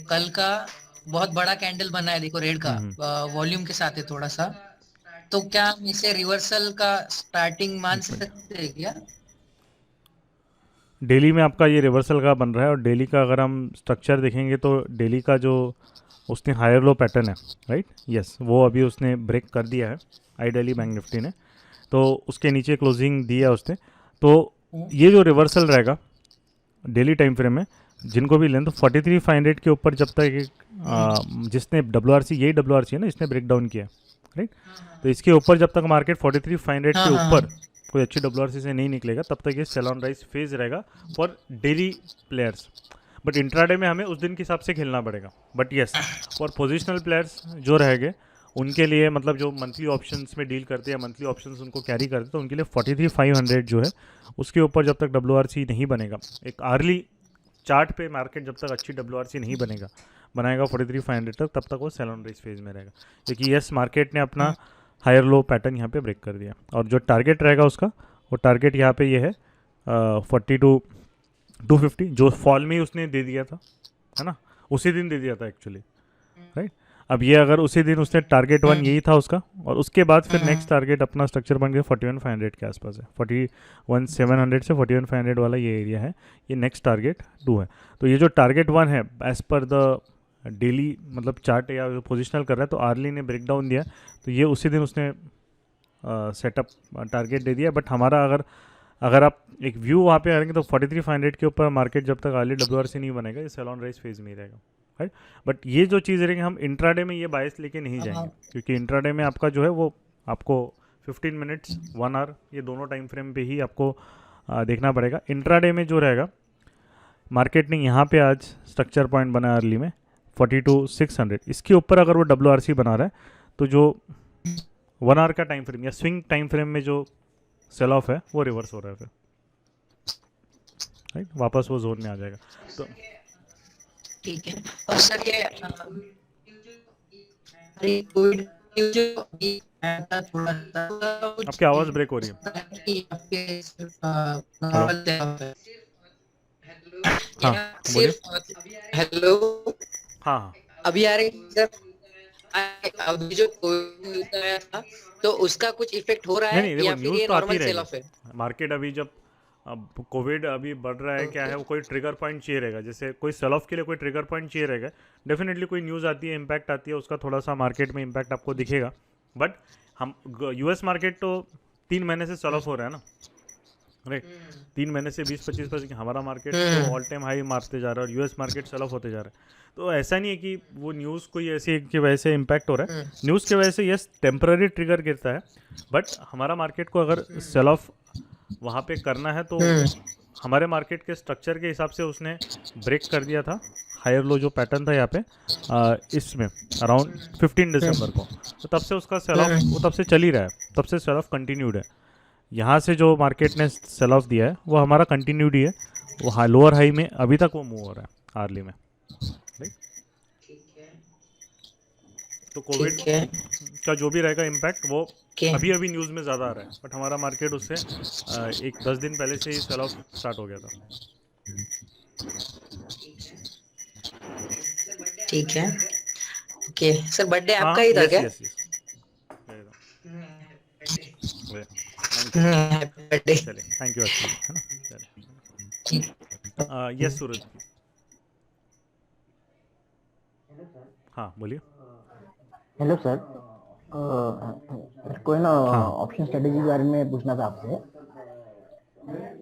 कल का बहुत बड़ा कैंडल बना है, देखो रेड का, वॉल्यूम के साथ है थोड़ा सा, तो क्या हम इसे रिवर्सल का स्टार्टिंग मान सकते हैं क्या? डेली में आपका ये रिवर्सल का बन रहा है, और डेली का अगर हम स्ट्रक्चर देखेंगे तो डेली का जो उसने हायर लो पैटर्न है, राइट, यस, वो अभी उसने ब्रेक कर दिया है आइडियली बैंक निफ्टी ने, तो उसके नीचे क्लोजिंग दिया उसने। तो ये जो रिवर्सल रहेगा डेली टाइम फ्रेम में, जिनको भी लें, तो 43,500 के ऊपर जब तक जिसने WRC, यही WRC है ना, इसने ब्रेक डाउन किया, राइट। तो इसके ऊपर जब तक मार्केट 43,500 के ऊपर कोई अच्छी WRC से नहीं निकलेगा, तब तक ये सेल ऑन राइज फेज रहेगा for daily players. But intraday में हमें उस दिन के हिसाब से खेलना पड़ेगा। But yes, for positional players जो रहेंगे उनके लिए, मतलब जो मंथली ऑप्शंस में डील करते हैं, मंथली ऑप्शंस उनको कैरी करते हैं, तो उनके लिए 43,500 जो है उसके ऊपर जब तक WRC नहीं बनेगा, एक अर्ली चार्ट पे मार्केट जब तक अच्छी WRC नहीं बनाएगा 43,500 तक, तब तक वो सेल ऑन राइज फेज में रहेगा, क्योंकि यस मार्केट ने अपना हायर लो पैटर्न यहाँ पे ब्रेक कर दिया। और जो टारगेट रहेगा उसका, वो टारगेट यहाँ पे ये है 42,250, जो फॉल में ही उसने दे दिया था, है ना, उसी दिन दे दिया था एक्चुअली, राइट। अब ये अगर उसी दिन उसने टारगेट 1 यही था उसका, और उसके बाद फिर नेक्स्ट टारगेट अपना स्ट्रक्चर बन गया 41,500 के आसपास है, 41,700 से 41,500 वाला ये एरिया है, ये नेक्स्ट टारगेट 2 है। तो ये जो टारगेट 1 है एज पर द डेली, मतलब चार्ट या पोजिशनल कर रहा है, तो आर्ली ने ब्रेक डाउन दिया, तो ये उसी दिन उसने सेटअप टारगेट दे दिया। बट हमारा अगर आप एक व्यू वहाँ पे करेंगे तो 43,500 के ऊपर मार्केट जब तक आर्ली WRC नहीं बनेगा, ये सेल ऑन राइज फेज में ही रहेगा, राइट। बट ये जो चीज़ रहेंगे, हम इंट्राडे में ये बायस लेके नहीं जाएंगे, क्योंकि इंट्राडे में आपका जो है वो आपको 15 मिनट्स 1 आवर ये दोनों टाइम फ्रेम पे ही आपको देखना पड़ेगा। इंट्राडे में जो रहेगा, मार्केट ने यहाँ पे आज स्ट्रक्चर पॉइंट बनाया अर्ली में 42,600, इसके ऊपर अगर वो WRC बना रहा है तो जो 1 आवर का टाइम फ्रेम या स्विंग टाइम फ्रेम में जो सेल ऑफ है वो रिवर्स हो रहा है फिर, राइट, वापस वो जोन में आ जाएगा। तो ठीक है। और सर ये कोविड जो अभी आया था थोड़ा सा, आपकी आवाज़ ब्रेक हो रही है। हाँ बोलिए। हेलो, हाँ हाँ अभी आ रही सर? अभी जो कोविड आया था तो उसका कुछ इफेक्ट हो रहा नहीं है नहीं, देखो या फिर न्यूज़ ये तो आती नॉर्मल सेल ऑफ है? रहेगी। मार्केट अभी जब अब कोविड अभी बढ़ रहा है, क्या है, वो कोई ट्रिगर पॉइंट चाहिए रहेगा, जैसे कोई सेल ऑफ के लिए कोई ट्रिगर पॉइंट चाहिए रहेगा, डेफिनेटली कोई न्यूज़ आती है, इम्पैक्ट आती है, उसका थोड़ा सा मार्केट में इम्पैक्ट आपको दिखेगा। बट हम US मार्केट तो 3 महीने से सेल ऑफ हो रहा है ना, राइट, 3 महीने से 20-25%। हमारा मार्केट तो ऑल टाइम हाई मारते जा रहा है और US मार्केट सेल ऑफ होते जा रहा है। तो ऐसा नहीं है कि वो न्यूज़ कोई ऐसी की वजह से इम्पैक्ट हो रहा है, न्यूज़ की वजह से यस टेम्पररी ट्रिगर गिरता है, बट हमारा मार्केट को अगर सेल ऑफ वहाँ पे करना है तो हमारे मार्केट के स्ट्रक्चर के हिसाब से उसने ब्रेक कर दिया था हायर लो जो पैटर्न था यहाँ पे इसमें अराउंड 15 दिसंबर को, तो तब से उसका सेल ऑफ वो तब से चल ही रहा है, तब से सेल ऑफ कंटिन्यूड है। यहाँ से जो मार्केट ने सेल ऑफ दिया है वो हमारा कंटिन्यूड ही है, वो लोअर हाई में अभी तक वो मूव हो रहा है आर्ली में, राइट। तो कोविड का जो भी रहेगा इम्पैक्ट वो अभी अभी न्यूज़ में ज़्यादा आ रहा है, बट हमारा मार्केट उससे एक 10 दिन पहले से ही सेल ऑफ स्टार्ट हो गया था। ठीक है, ओके सर, बर्थडे आपका ही था क्या? यस यस, बर्थडे, चलिए थैंक यू, अच्छा है ना, चलिए। यस सूरज, हाँ बोलिए। हेलो सर, कोई ना हाँ। ऑप्शन स्ट्रेटेजी के बारे में पूछना था आपसे।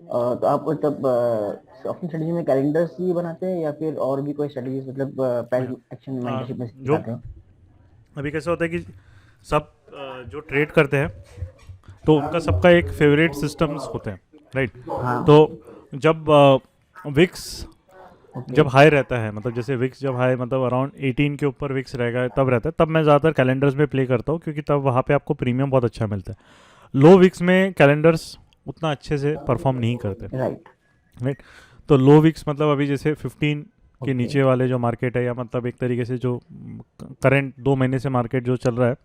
तो आप मतलब ऑप्शन स्ट्रेटेजी में कैलेंडर्स ही बनाते हैं या फिर और भी कोई स्ट्रेटेजी, मतलब प्राइस एक्शन मेंटरशिप में जो सिखाते हैं? अभी कैसा होता है कि सब जो ट्रेड करते हैं तो उनका सबका एक फेवरेट सिस्टम्स होते हैं, राइट। हाँ। तो जब विक्स जब हाई रहता है, मतलब जैसे विक्स जब हाई मतलब अराउंड 18 के ऊपर विक्स रहेगा तब रहता है, तब मैं ज़्यादातर कैलेंडर्स में प्ले करता हूँ क्योंकि तब वहाँ पे आपको प्रीमियम बहुत अच्छा मिलता है। लो विक्स में कैलेंडर्स उतना अच्छे से परफॉर्म नहीं करते, राइट। तो लो विक्स मतलब अभी जैसे 15 के नीचे वाले जो मार्केट है, या मतलब एक तरीके से जो करंट 2 महीने से मार्केट जो चल रहा है,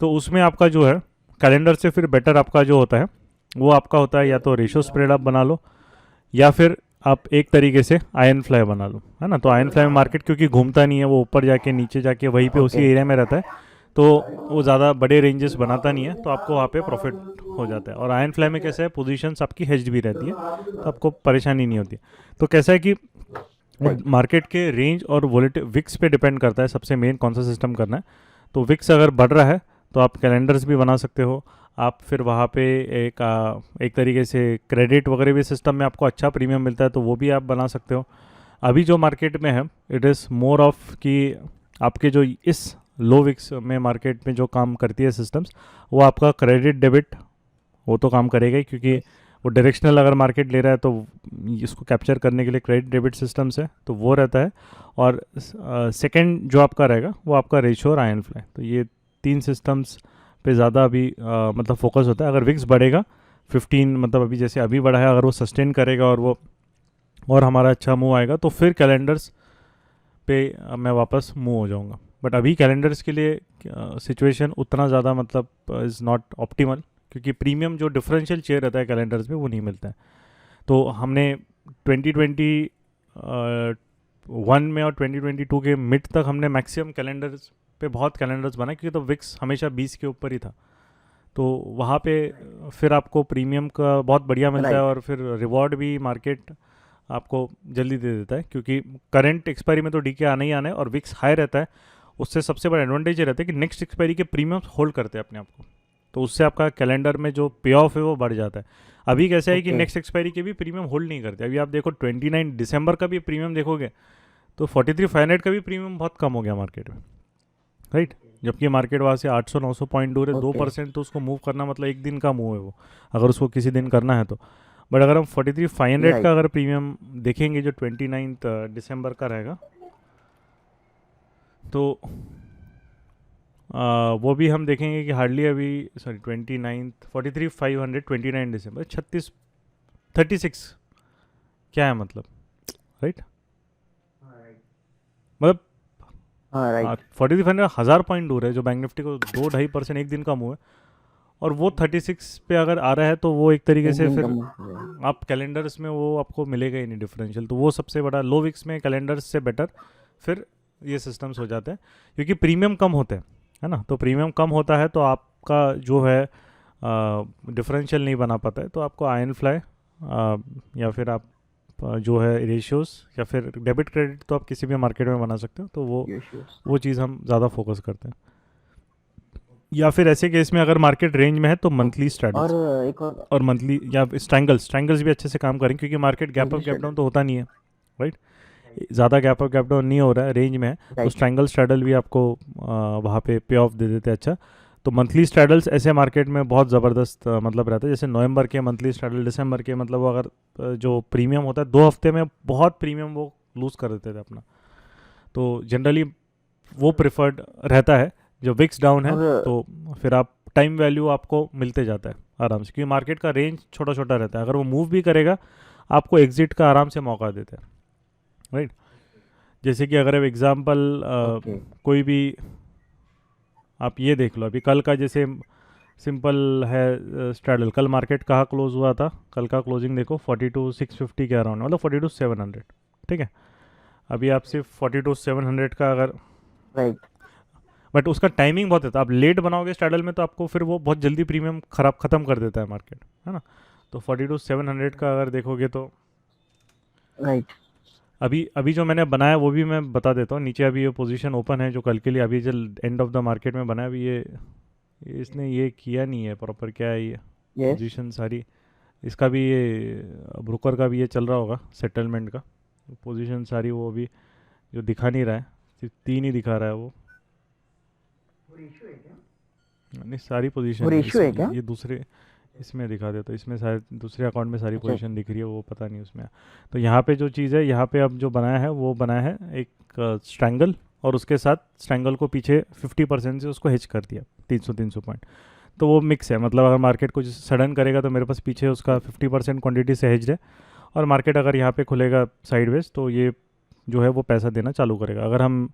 तो उसमें आपका जो है कैलेंडर से फिर बेटर आपका जो होता है वो आपका होता है या तो रेशो स्प्रेड आप बना लो या फिर आप एक तरीके से आयन फ्लाई बना लो, है ना। तो आयन फ्लाई में मार्केट क्योंकि घूमता नहीं है, वो ऊपर जाके नीचे जाके वहीं पे उसी एरिया में रहता है, तो वो ज़्यादा बड़े रेंजेस बनाता नहीं है, तो आपको वहाँ पे प्रॉफिट हो जाता है। और आयन फ्लाई में कैसा है, पोजीशंस आपकी हेज्ड भी रहती है, तो आपको परेशानी नहीं होती। तो कैसा है कि मार्केट के रेंज और वोलेटिल विक्स पे डिपेंड करता है सबसे मेन कौन सा सिस्टम करना है। तो विक्स अगर बढ़ रहा है तो आप कैलेंडर्स भी बना सकते हो, आप फिर वहाँ पे एक तरीके से क्रेडिट वगैरह भी सिस्टम में आपको अच्छा प्रीमियम मिलता है, तो वो भी आप बना सकते हो। अभी जो मार्केट में है इट इज़ मोर ऑफ कि आपके जो इस लो विक्स में मार्केट में जो काम करती है सिस्टम्स, वो आपका क्रेडिट डेबिट वो तो काम करेगा ही, क्योंकि वो डायरेक्शनल अगर मार्केट ले रहा है तो इसको कैप्चर करने के लिए क्रेडिट डेबिट सिस्टम्स है, तो वो रहता है। और सेकंड जो आपका रहेगा वो आपका रेशो और आयन फ्लाई, तो ये 3 सिस्टम्स पे ज़्यादा अभी मतलब फोकस होता है। अगर विक्स बढ़ेगा 15 मतलब अभी जैसे अभी बढ़ा है, अगर वो सस्टेन करेगा और वो और हमारा अच्छा मूव आएगा तो फिर कैलेंडर्स पे मैं वापस मूव हो जाऊंगा। बट अभी कैलेंडर्स के लिए सिचुएशन उतना ज़्यादा मतलब इज़ नॉट ऑप्टिमल, क्योंकि प्रीमियम जो डिफरेंशियल शेयर रहता है कैलेंडर्स में वो नहीं मिलता है। तो हमने 2021 में और 2022 के मिड तक हमने मैक्सिमम कैलेंडर्स पे बहुत कैलेंडर्स बनाए, क्योंकि तो विक्स हमेशा 20 के ऊपर ही था, तो वहाँ पे फिर आपको प्रीमियम का बहुत बढ़िया मिलता है और फिर रिवॉर्ड भी मार्केट आपको जल्दी दे देता है, क्योंकि करंट एक्सपायरी में तो डीके आना ही आना है और विक्स हाई रहता है। उससे सबसे बड़ा एडवांटेज ये रहता है कि नेक्स्ट एक्सपायरी के प्रीमियम होल्ड करते हैं अपने आप को, तो उससे आपका कैलेंडर में जो पे ऑफ है वो बढ़ जाता है। अभी कैसा है कि नेक्स्ट एक्सपायरी के भी प्रीमियम होल्ड नहीं करते। अभी आप देखो 29 दिसंबर का भी प्रीमियम देखोगे तो 43,500 का भी प्रीमियम बहुत कम हो गया मार्केट में, राइट। जबकि मार्केट वहाँ से 800-900 पॉइंट दूर है, 2% तो उसको मूव करना मतलब एक दिन का मूव है वो, अगर उसको किसी दिन करना है तो। बट अगर हम 43,500 का अगर प्रीमियम देखेंगे जो 29 दिसंबर का रहेगा, तो वो भी हम देखेंगे कि हार्डली अभी सॉरी 29 43,500 29 दिसंबर 36 क्या है मतलब, राइट? मतलब हाँ राइट 43,500 हज़ार पॉइंट दूर है, जो बैंक निफ्टी को 2-2.5% एक दिन का मूव है, और वो 36 पे अगर आ रहा है तो वो एक तरीके से फिर आप कैलेंडर्स में वो आपको मिलेगा ही नहीं डिफरेंशियल। तो वो सबसे बड़ा लो विक्स में कैलेंडर्स से बेटर फिर ये सिस्टम्स हो जाते हैं, क्योंकि प्रीमियम कम होते हैं, है ना? तो प्रीमियम कम होता है तो आपका जो है डिफरेंशियल नहीं बना पाता है, तो आपको आयन फ्लाई या फिर आप जो है रेशियोज या फिर डेबिट क्रेडिट तो आप किसी भी मार्केट में बना सकते हो, तो वो चीज़ हम ज़्यादा फोकस करते हैं। या फिर ऐसे केस में अगर मार्केट रेंज में है तो मंथली स्ट्रैटेजी और एक और मंथली या स्ट्रैंगल्स भी अच्छे से काम करें, क्योंकि market gap up gap down तो होता नहीं है, राइट? ज़्यादा गैप अप गैप डाउन नहीं हो रहा है, रेंज में है, तो स्ट्रैंगल स्ट्रैडल भी आपको वहाँ पे पे ऑफ दे देते हैं। अच्छा, तो मंथली स्ट्रैडल्स ऐसे मार्केट में बहुत ज़बरदस्त मतलब रहता है। जैसे नवंबर के मंथली स्ट्रैडल, दिसंबर के, मतलब वो अगर जो प्रीमियम होता है 2 हफ्ते में बहुत प्रीमियम वो लूज़ कर देते थे अपना, तो जनरली वो प्रिफर्ड रहता है। जो विक्स डाउन है तो फिर आप टाइम वैल्यू आपको मिलते जाता है आराम से, क्योंकि मार्केट का रेंज छोटा छोटा रहता है। अगर वो मूव भी करेगा आपको एग्जिट का आराम से मौका देता है, राइट? जैसे कि अगर अब एग्जांपल कोई भी आप ये देख लो, अभी कल का जैसे सिंपल है स्ट्रैडल, कल मार्केट कहाँ क्लोज हुआ था? कल का क्लोजिंग देखो 42,650 के अराउंड, मतलब 42,700, ठीक है? अभी आप सिर्फ 42,700 का अगर राइट, बट उसका टाइमिंग बहुत है, आप लेट बनाओगे स्ट्रैडल में तो आपको फिर वो बहुत जल्दी प्रीमियम ख़त्म कर देता है मार्केट, है ना? तो 42,700 का अगर देखोगे तो राइट, अभी जो मैंने बनाया वो भी मैं बता देता हूँ। नीचे अभी ये पोजीशन ओपन है जो कल के लिए, अभी जो एंड ऑफ द मार्केट में बना है, अभी ये इसने ये किया नहीं है प्रॉपर, क्या है ये पोजीशन सारी, इसका भी ये ब्रोकर का भी ये चल रहा होगा सेटलमेंट का, पोजीशन सारी वो अभी जो दिखा नहीं रहा है, सिर्फ 3 ही दिखा रहा है वो नहीं, सारी पोजीशन ये दूसरे इसमें दिखा देता, तो इसमें शायद दूसरे अकाउंट में सारी पोजीशन दिख रही है, वो पता नहीं उसमें। तो यहाँ पे जो चीज़ है, यहाँ पे अब जो बनाया है वो बनाया है एक स्ट्रैंगल, और उसके साथ स्ट्रैंगल को पीछे 50% से उसको हेज कर दिया 300 पॉइंट। तो वो मिक्स है, मतलब अगर मार्केट कुछ सडन करेगा तो मेरे पास पीछे उसका 50% क्वांटिटी से हेज्ड है, और मार्केट अगर यहाँ पे खुलेगा साइडवेज तो ये जो है वो पैसा देना चालू करेगा। अगर हम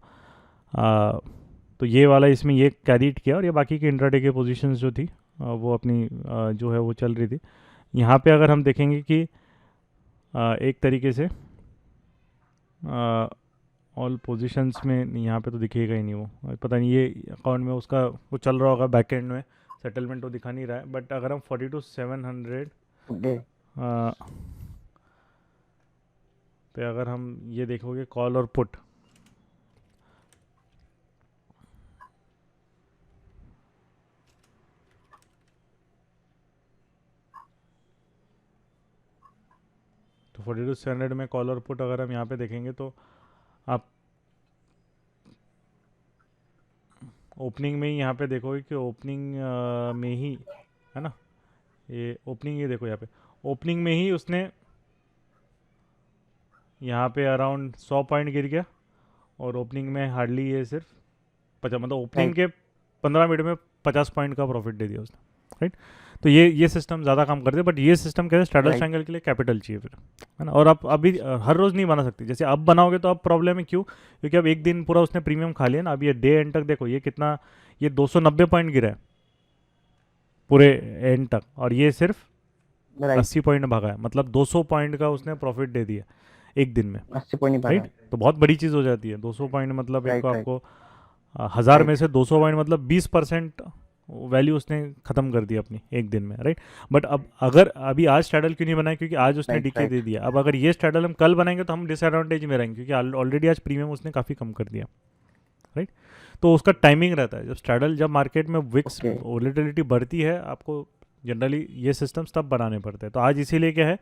तो ये वाला इसमें ये कैरीट किया, और ये बाकी के इंट्राडे के पोजीशंस जो थी वो अपनी जो है वो चल रही थी। यहाँ पे अगर हम देखेंगे कि एक तरीके से ऑल पोजीशंस में यहाँ पे तो दिखेगा ही नहीं, वो पता नहीं ये अकाउंट में उसका वो चल रहा होगा बैक एंड में, सेटलमेंट तो दिखा नहीं रहा है। बट अगर हम 42,700 पे अगर हम ये देखोगे कॉल और पुट, तो 42,700 में कॉल और पुट अगर हम यहाँ पे देखेंगे तो आप ओपनिंग में ही यहाँ पे देखोगे कि ओपनिंग में ही, है ना, ये ओपनिंग, ये देखो यहाँ पे ओपनिंग में ही उसने यहाँ पे अराउंड 100 पॉइंट गिर गया, और ओपनिंग में हार्डली ये सिर्फ 50, मतलब ओपनिंग के 15 मिनट में 50 पॉइंट का प्रॉफिट दे दिया उसने, राइट? तो ये सिस्टम ज़्यादा काम करते हैं, बट ये सिस्टम कैसे स्ट्रैडल ट्रायंगल के लिए कैपिटल चाहिए फिर, है ना? और आप अभी हर रोज़ नहीं बना सकते, जैसे अब बनाओगे तो अब प्रॉब्लम है, क्यों? क्योंकि अब एक दिन पूरा उसने प्रीमियम खा लिया ना। अब ये डे एंड तक देखो ये कितना, ये 290 पॉइंट गिरा है पूरे एंड तक, और ये सिर्फ 80 पॉइंट भागा है, मतलब 200 पॉइंट का उसने प्रॉफिट दे दिया एक दिन में, 80 पॉइंट, राइट? तो बहुत बड़ी चीज़ हो जाती है 200 पॉइंट, मतलब एक आपको 1000 में से 200 पॉइंट, मतलब 20% वैल्यू उसने ख़त्म कर दी अपनी एक दिन में, राइट? बट अब अगर अभी आज स्ट्रैडल क्यों नहीं बनाया? क्योंकि आज उसने डीके दे दिया। अब अगर ये स्ट्रैडल हम कल बनाएंगे तो हम डिसएडवांटेज में रहेंगे, क्योंकि ऑलरेडी आज प्रीमियम उसने काफ़ी कम कर दिया, राइट? तो उसका टाइमिंग रहता है, जब मार्केट में विक्स वोलेटिलिटी बढ़ती है, आपको जनरली ये सिस्टम्स तब बनाने पड़ते हैं। तो आज इसीलिए क्या है,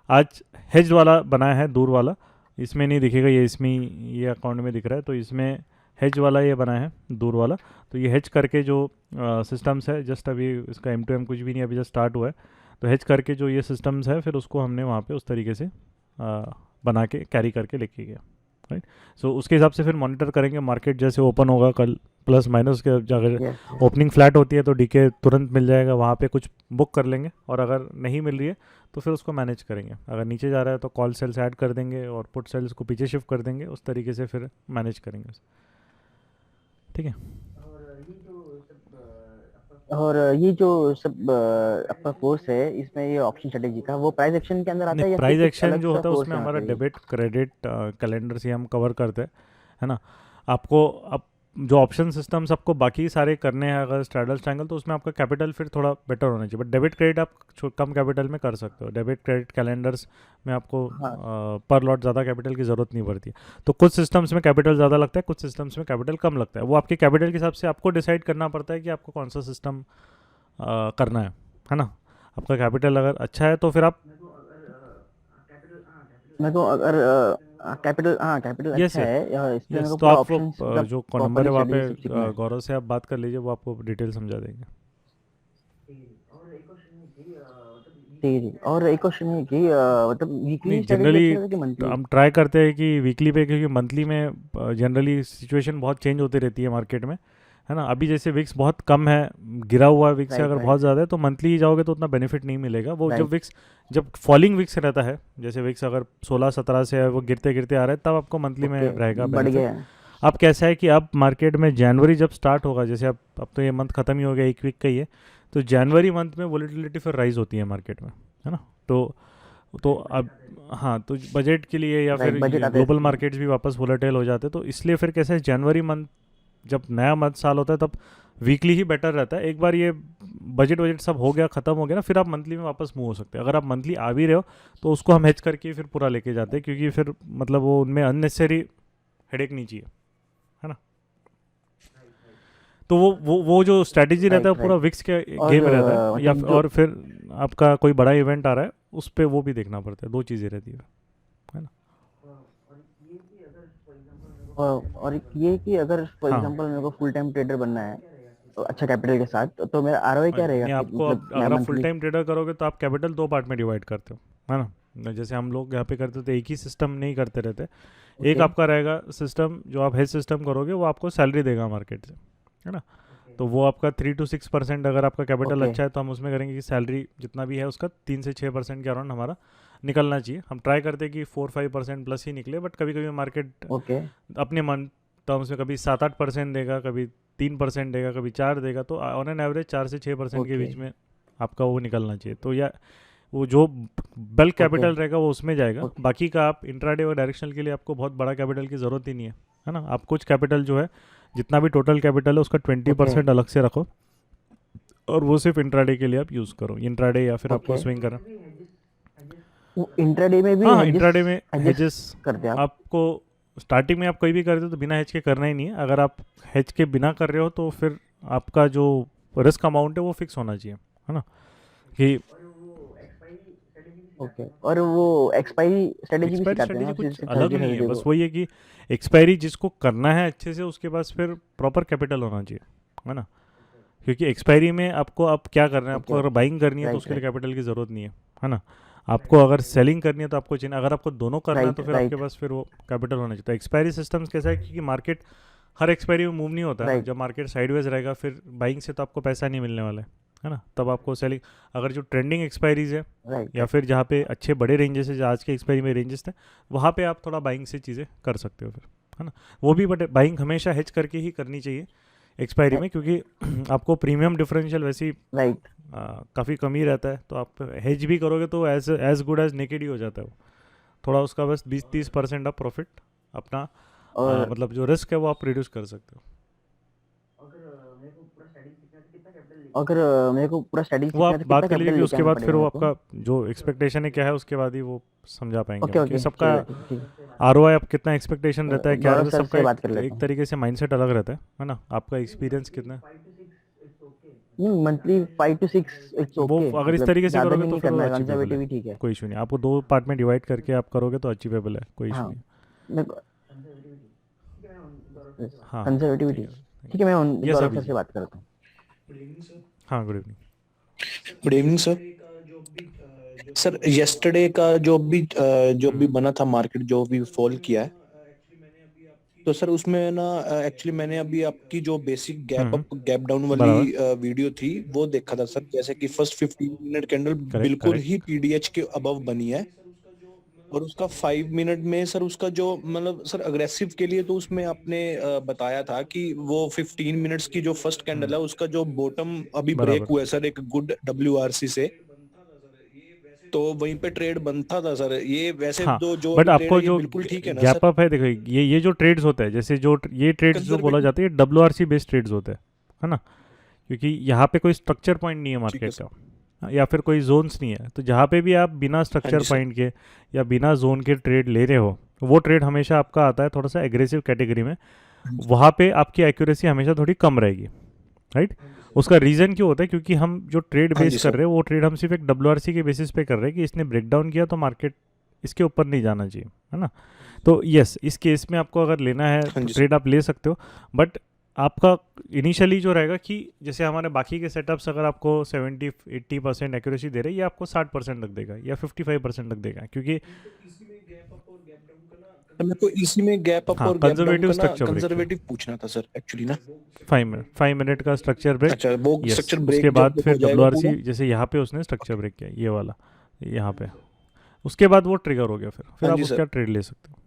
आज हेज वाला बनाया है, दूर वाला, इसमें नहीं दिखेगा, ये इसमें ये अकाउंट में दिख रहा है, तो इसमें हेज वाला ये बना है दूर वाला। तो ये हेज करके जो सिस्टम्स है, जस्ट अभी इसका M2M कुछ भी नहीं, अभी जस्ट स्टार्ट हुआ है, तो हेज करके जो ये सिस्टम्स है फिर उसको हमने वहाँ पे उस तरीके से बना के कैरी करके लेके गया, राइट। सो उसके हिसाब से फिर मॉनिटर करेंगे मार्केट जैसे ओपन होगा कल प्लस माइनस के, अगर yes. ओपनिंग फ्लैट होती है तो डीके तुरंत मिल जाएगा, वहाँ पे कुछ बुक कर लेंगे, और अगर नहीं मिल रही है तो फिर उसको मैनेज करेंगे। अगर नीचे जा रहा है तो कॉल सेल्स ऐड कर देंगे और पुट सेल्स को पीछे शिफ्ट कर देंगे, उस तरीके से फिर मैनेज करेंगे। ठीक है। और ये जो सब आपका कोर्स है, इसमें ये ऑप्शन स्ट्रेटेजी का वो प्राइस एक्शन के अंदर आता है नहीं, या फिर प्राइस कुछ एक्शन अलग जो सा होता है कोर्स उसमें है हमारा मतलब ये? डेबिट क्रेडिट कैलेंडर से हम कवर करते हैं, है ना। आपको अब जो ऑप्शन सिस्टम्स आपको बाकी सारे करने हैं अगर स्ट्रैडल ट्रायंगल, तो उसमें आपका कैपिटल फिर थोड़ा बेटर होना चाहिए, बट डेबिट क्रेडिट आप कम कैपिटल में कर सकते हो। डेबिट क्रेडिट कैलेंडर्स में आपको हाँ पर लॉट ज़्यादा कैपिटल की ज़रूरत नहीं पड़ती है। तो कुछ सिस्टम्स में कैपिटल ज़्यादा लगता है, कुछ सिस्टम्स में कैपिटल कम लगता है, वो आपके कैपिटल के हिसाब से आपको डिसाइड करना पड़ता है कि आपको कौन सा सिस्टम करना है ना। आपका कैपिटल अगर अच्छा है तो फिर आप मेरे को अगर कैपिटल, हाँ कैपिटल यस अच्छा है या इस पे मेरे यस, को तो पूरा आप ऑप्शंस मतलब जो नंबर प्रॉपर्ली है वहाँ पे स्ट्रेटेजी सीखना है। गौरव से आप बात कर लीजिए, वो आपको डिटेल समझा देंगे। ठीक है जी। और एक क्वेश्चन है कि मतलब वीकली नहीं, स्ट्रेटेजी जनरली अच्छा रहता है कि मंथली? हम ट्राई करते हैं कि वीकली पे, क्योंकि मंथली में जनरली सिचुएशन बहुत चेंज होती रहती है मार्केट में, है ना। अभी जैसे विक्स बहुत कम है, गिरा हुआ है विक्स से, राइट अगर राइट बहुत ज़्यादा है तो मंथली ही जाओगे तो उतना बेनिफिट नहीं मिलेगा। वो जब राइट विक्स, जब फॉलिंग विक्स रहता है, जैसे विक्स अगर 16-17 से है, वो गिरते गिरते आ रहा है, तब आपको मंथली में ओके, रहेगा बढ़ बेनिफिट। गया है। अब कैसा है कि अब मार्केट में जनवरी जब स्टार्ट होगा, जैसे अब तो ये मंथ ख़त्म ही हो गया, एक वीक का ही है, तो जनवरी मंथ में वोलेटिलिटी फिर राइज होती है मार्केट में, है ना। तो अब हाँ, तो बजट के लिए या राइट, फिर बजट आते ग्लोबल हैं। मार्केट्स भी वापस वोलेटाइल हो जाते हैं, तो इसलिए फिर कैसे जनवरी मंथ जब नया मंथ साल होता है तब वीकली ही बेटर रहता है। एक बार ये बजट सब हो गया, ख़त्म हो गया ना, फिर आप मंथली में वापस मूव हो सकते हैं। अगर आप मंथली आ भी रहे हो तो उसको हम हेज करके फिर पूरा लेके जाते हैं, क्योंकि फिर मतलब वो उनमें अननेसेसरी हेडेक नहीं चाहिए, है ना। तो वो जो स्ट्रैटेजी रहता है राइट वो पूरा राइट। विक्स के और गेम रहता है, या मतलब जो और फिर आपका कोई बड़ा इवेंट आ रहा है उस पर वो भी देखना पड़ता है। दो चीज़ें रहती है ना। और ये कि अगर फॉर हाँ, एग्जांपल मेरे को फुल टाइम ट्रेडर बनना है तो अच्छा कैपिटल के साथ, तो मेरा आरओआई क्या रहेगा नहीं, कि आपको मतलब अब मैं अगर आप फुल मंथली? टाइम ट्रेडर करोगे तो आप कैपिटल दो पार्ट में डिवाइड करते हो, है ना। जैसे हम लोग यहाँ पे करते थे, एक ही सिस्टम नहीं करते रहते। एक ओके आपका रहेगा सिस्टम, जो आप हेज सिस्टम करोगे वो आपको सैलरी देगा मार्केट से, है ना। तो वो आपका 3 to 6%, अगर आपका कैपिटल ओके अच्छा है तो हम उसमें करेंगे कि सैलरी जितना भी है उसका 3 से 6% के अराउंड हमारा निकलना चाहिए। हम ट्राई करते हैं कि 4-5% प्लस ही निकले, बट कभी कभी मार्केट ओके अपने मन टर्म्स में कभी 7-8% देगा, कभी 3% देगा, कभी 4 देगा, तो ऑन एन एवरेज 4 से 6% के ओके बीच में आपका वो निकलना चाहिए। तो या वो जो बल्क ओके कैपिटल रहेगा वो उसमें जाएगा, ओके बाकी का आप इंट्राडे और डायरेक्शनल के लिए आपको बहुत बड़ा कैपिटल की ज़रूरत ही नहीं है ना। आप कुछ कैपिटल जो है, जितना भी टोटल कैपिटल है उसका 20% अलग से रखो, और वो सिर्फ इंट्राडे के लिए आप यूज़ करो, इंट्राडे या फिर आपको ओके। स्विंग करना। वो इंट्राडे में भी हाँ, हेजेस इंट्राडे में हेजेस हेजेस करते हैं आप? आपको स्टार्टिंग में आप कोई भी करते हो तो बिना हेज के करना ही नहीं है। अगर आप हेज के बिना कर रहे हो तो फिर आपका जो रिस्क अमाउंट है वो फिक्स होना चाहिए, है ना। कि ओके। और वो एक्सपायरी स्ट्रेटेजी भी एक्सपायरी सिखाते हैं स्ट्रेटेजी ना कुछ फिर अलग थर्सडे नहीं है, थर्सडे बस को? वही है कि एक्सपायरी जिसको करना है अच्छे से, उसके पास फिर प्रॉपर कैपिटल होना चाहिए, है ना। क्योंकि एक्सपायरी में आपको अब क्या करना है, आपको ओके अगर बाइंग करनी है तो राइट उसके लिए राइट कैपिटल की ज़रूरत नहीं है ना। आपको अगर सेलिंग करनी है तो आपको चाहिए, अगर आपको दोनों करना है राइट तो फिर आपके राइट पास फिर वो कैपिटल होना चाहिए। तो एक्सपायरी सिस्टम्स कैसा है, क्योंकि मार्केट हर एक्सपायरी में मूव नहीं होता है ना। राइट जब मार्केट साइडवेज रहेगा फिर बाइंग से तो आपको पैसा नहीं मिलने वाला है ना। तब आपको सेलिंग, अगर जो ट्रेंडिंग एक्सपायरीज है राइट या फिर जहाँ पे अच्छे बड़े रेंजेस है, जो आज के एक्सपायरी में रेंजेस थे, वहाँ पे आप थोड़ा बाइंग से चीज़ें कर सकते हो फिर, है ना। वो भी बट बाइंग हमेशा हेज करके ही करनी चाहिए एक्सपायरी में, क्योंकि आपको प्रीमियम डिफरेंशियल वैसे ही राइट। काफ़ी कम ही रहता है। तो आप हेज भी करोगे तो एज गुड एज नेकेड ही हो जाता है वो। थोड़ा उसका बस 20-30% आप प्रॉफिट अपना और मतलब जो रिस्क है वो आप रिड्यूस कर सकते हो। अगर मेरे को पूरा स्ट्रेटेजी वो सीखना है आप तो बात कितना कर लीजिए कैपिटल कि लेके उसके आना बाद फिर पड़ेगा वो मेरे को? आपका जो एक्सपेक्टेशन है क्या है उसके बाद ही वो समझा पाएंगे ओके हम ओके कि सबका चलो ठीक है। आरओआई आप कितना एक्सपेक्टेशन रहता है, क्या गौरव रहता है, सर सबका से बात कर लेता एक हूँ। तरीके से माइंडसेट अलग रहता है ना। आपका एक्सपीरियंस कितना है, नहीं, मंथली 5 to 6 इट्स वो ओके, अगर इस मतलब तरीके से ज्यादा करोगे भी तो नहीं फिर वो करना है, अचीवेबल कंजर्वेटिव है, ही ठीक है। कोई इशू नहीं। आपको दो पार्ट में डिवाइड करके आप करोगे तो अचीवेबल है, कोई इशू हाँ नहीं। मेरे को हाँ, कंजर्वेटिव ही ठीक ठीक। है। ठीक है, मैं यस गौरव अभी सर जी, से बात करता हूँ। हाँ, good evening. Good evening sir. Sir yesterday का जो भी हम्म बना था मार्केट जो भी फॉल किया है, तो सर उसमें ना एक्चुअली मैंने अभी आपकी जो बेसिक गैप हम्म, अप गैप डाउन बराबर, वाली वीडियो थी वो देखा था सर, जैसे कि फर्स्ट 15 मिनट कैंडल करेक्ट बिल्कुल करेक्ट। ही पीडीएच के अबव बनी है, और उसका 5 मिनट में सर उसका जो मतलब सर अग्रेसिव के लिए तो उसमें आपने बताया था कि वो 15 मिनट्स की जो फर्स्ट कैंडल है उसका जो बॉटम अभी ब्रेक बराबर, हुआ है सर एक गुड डब्ल्यूआरसी से, तो वहीं पे ट्रेड बनता था सर। ये वैसे हाँ। दो जो बट अभी ट्रेड आपको है ये जो बिल्कुल ठीक है ना गैप सर? अप है, देखो ये जो ट्रेड्स होते हैं, जैसे जो ये ट्रेड्स जो बोला कंजर्वेटिव, जाता है W R C based trades होते हैं, है ना, क्योंकि यहाँ पे कोई स्ट्रक्चर पॉइंट नहीं है ठीक है मार्केट सर। का, या फिर कोई जोन्स नहीं है, तो जहाँ पे भी आप बिना हाँ स्ट्रक्चर जी सर। पॉइंट के या बिना जोन के ट्रेड ले रहे हो, वो ट्रेड हमेशा आपका आता है थोड़ा सा एग्रेसिव कैटेगरी में। हाँ जी वहाँ पे आपकी एक्यूरेसी हमेशा थोड़ी कम रहेगी, राइट। उसका रीज़न क्यों होता है, क्योंकि हम जो ट्रेड हाँ बेस जी कर सर। रहे हैं वो ट्रेड हम सिर्फ एक डब्ल्यू के बेसिस पे कर रहे हैं कि इसने ब्रेक डाउन किया तो मार्केट इसके ऊपर नहीं जाना चाहिए, है ना। तो यस, इस केस में आपको अगर लेना है हाँ तो जी सर। ट्रेड आप ले सकते हो, बट आपका इनिशियली जो रहेगा कि जैसे हमारे बाकी के सेटअप्स अगर आपको 70-80% एक्यूरेसी दे रहे हैं, ये आपको 60% लग देगा या 55% लग देगा, क्योंकि तो मेरे को इसी में गैप अप हाँ, और गैप डाउन कंजर्वेटिव का ना स्ट्रक्चर ब्रेक किया, कंजर्वेटिव पूछना था सर एक्चुअली ना। 5 मिनट का स्ट्रक्चर ब्रेक। अच्छा, वो यस, स्ट्रक्चर उसके ब्रेक बाद जब फिर हो डब्ल्यू जाएगा आर पूरा। सी, जैसे यहाँ पे उसने स्ट्रक्चर ब्रेक किया ये वाला, यहाँ पे, उसके बाद वो ट्रिगर हो गया, फिर हाँ आप जी सर। उसका ट्रेड ले सकते हो।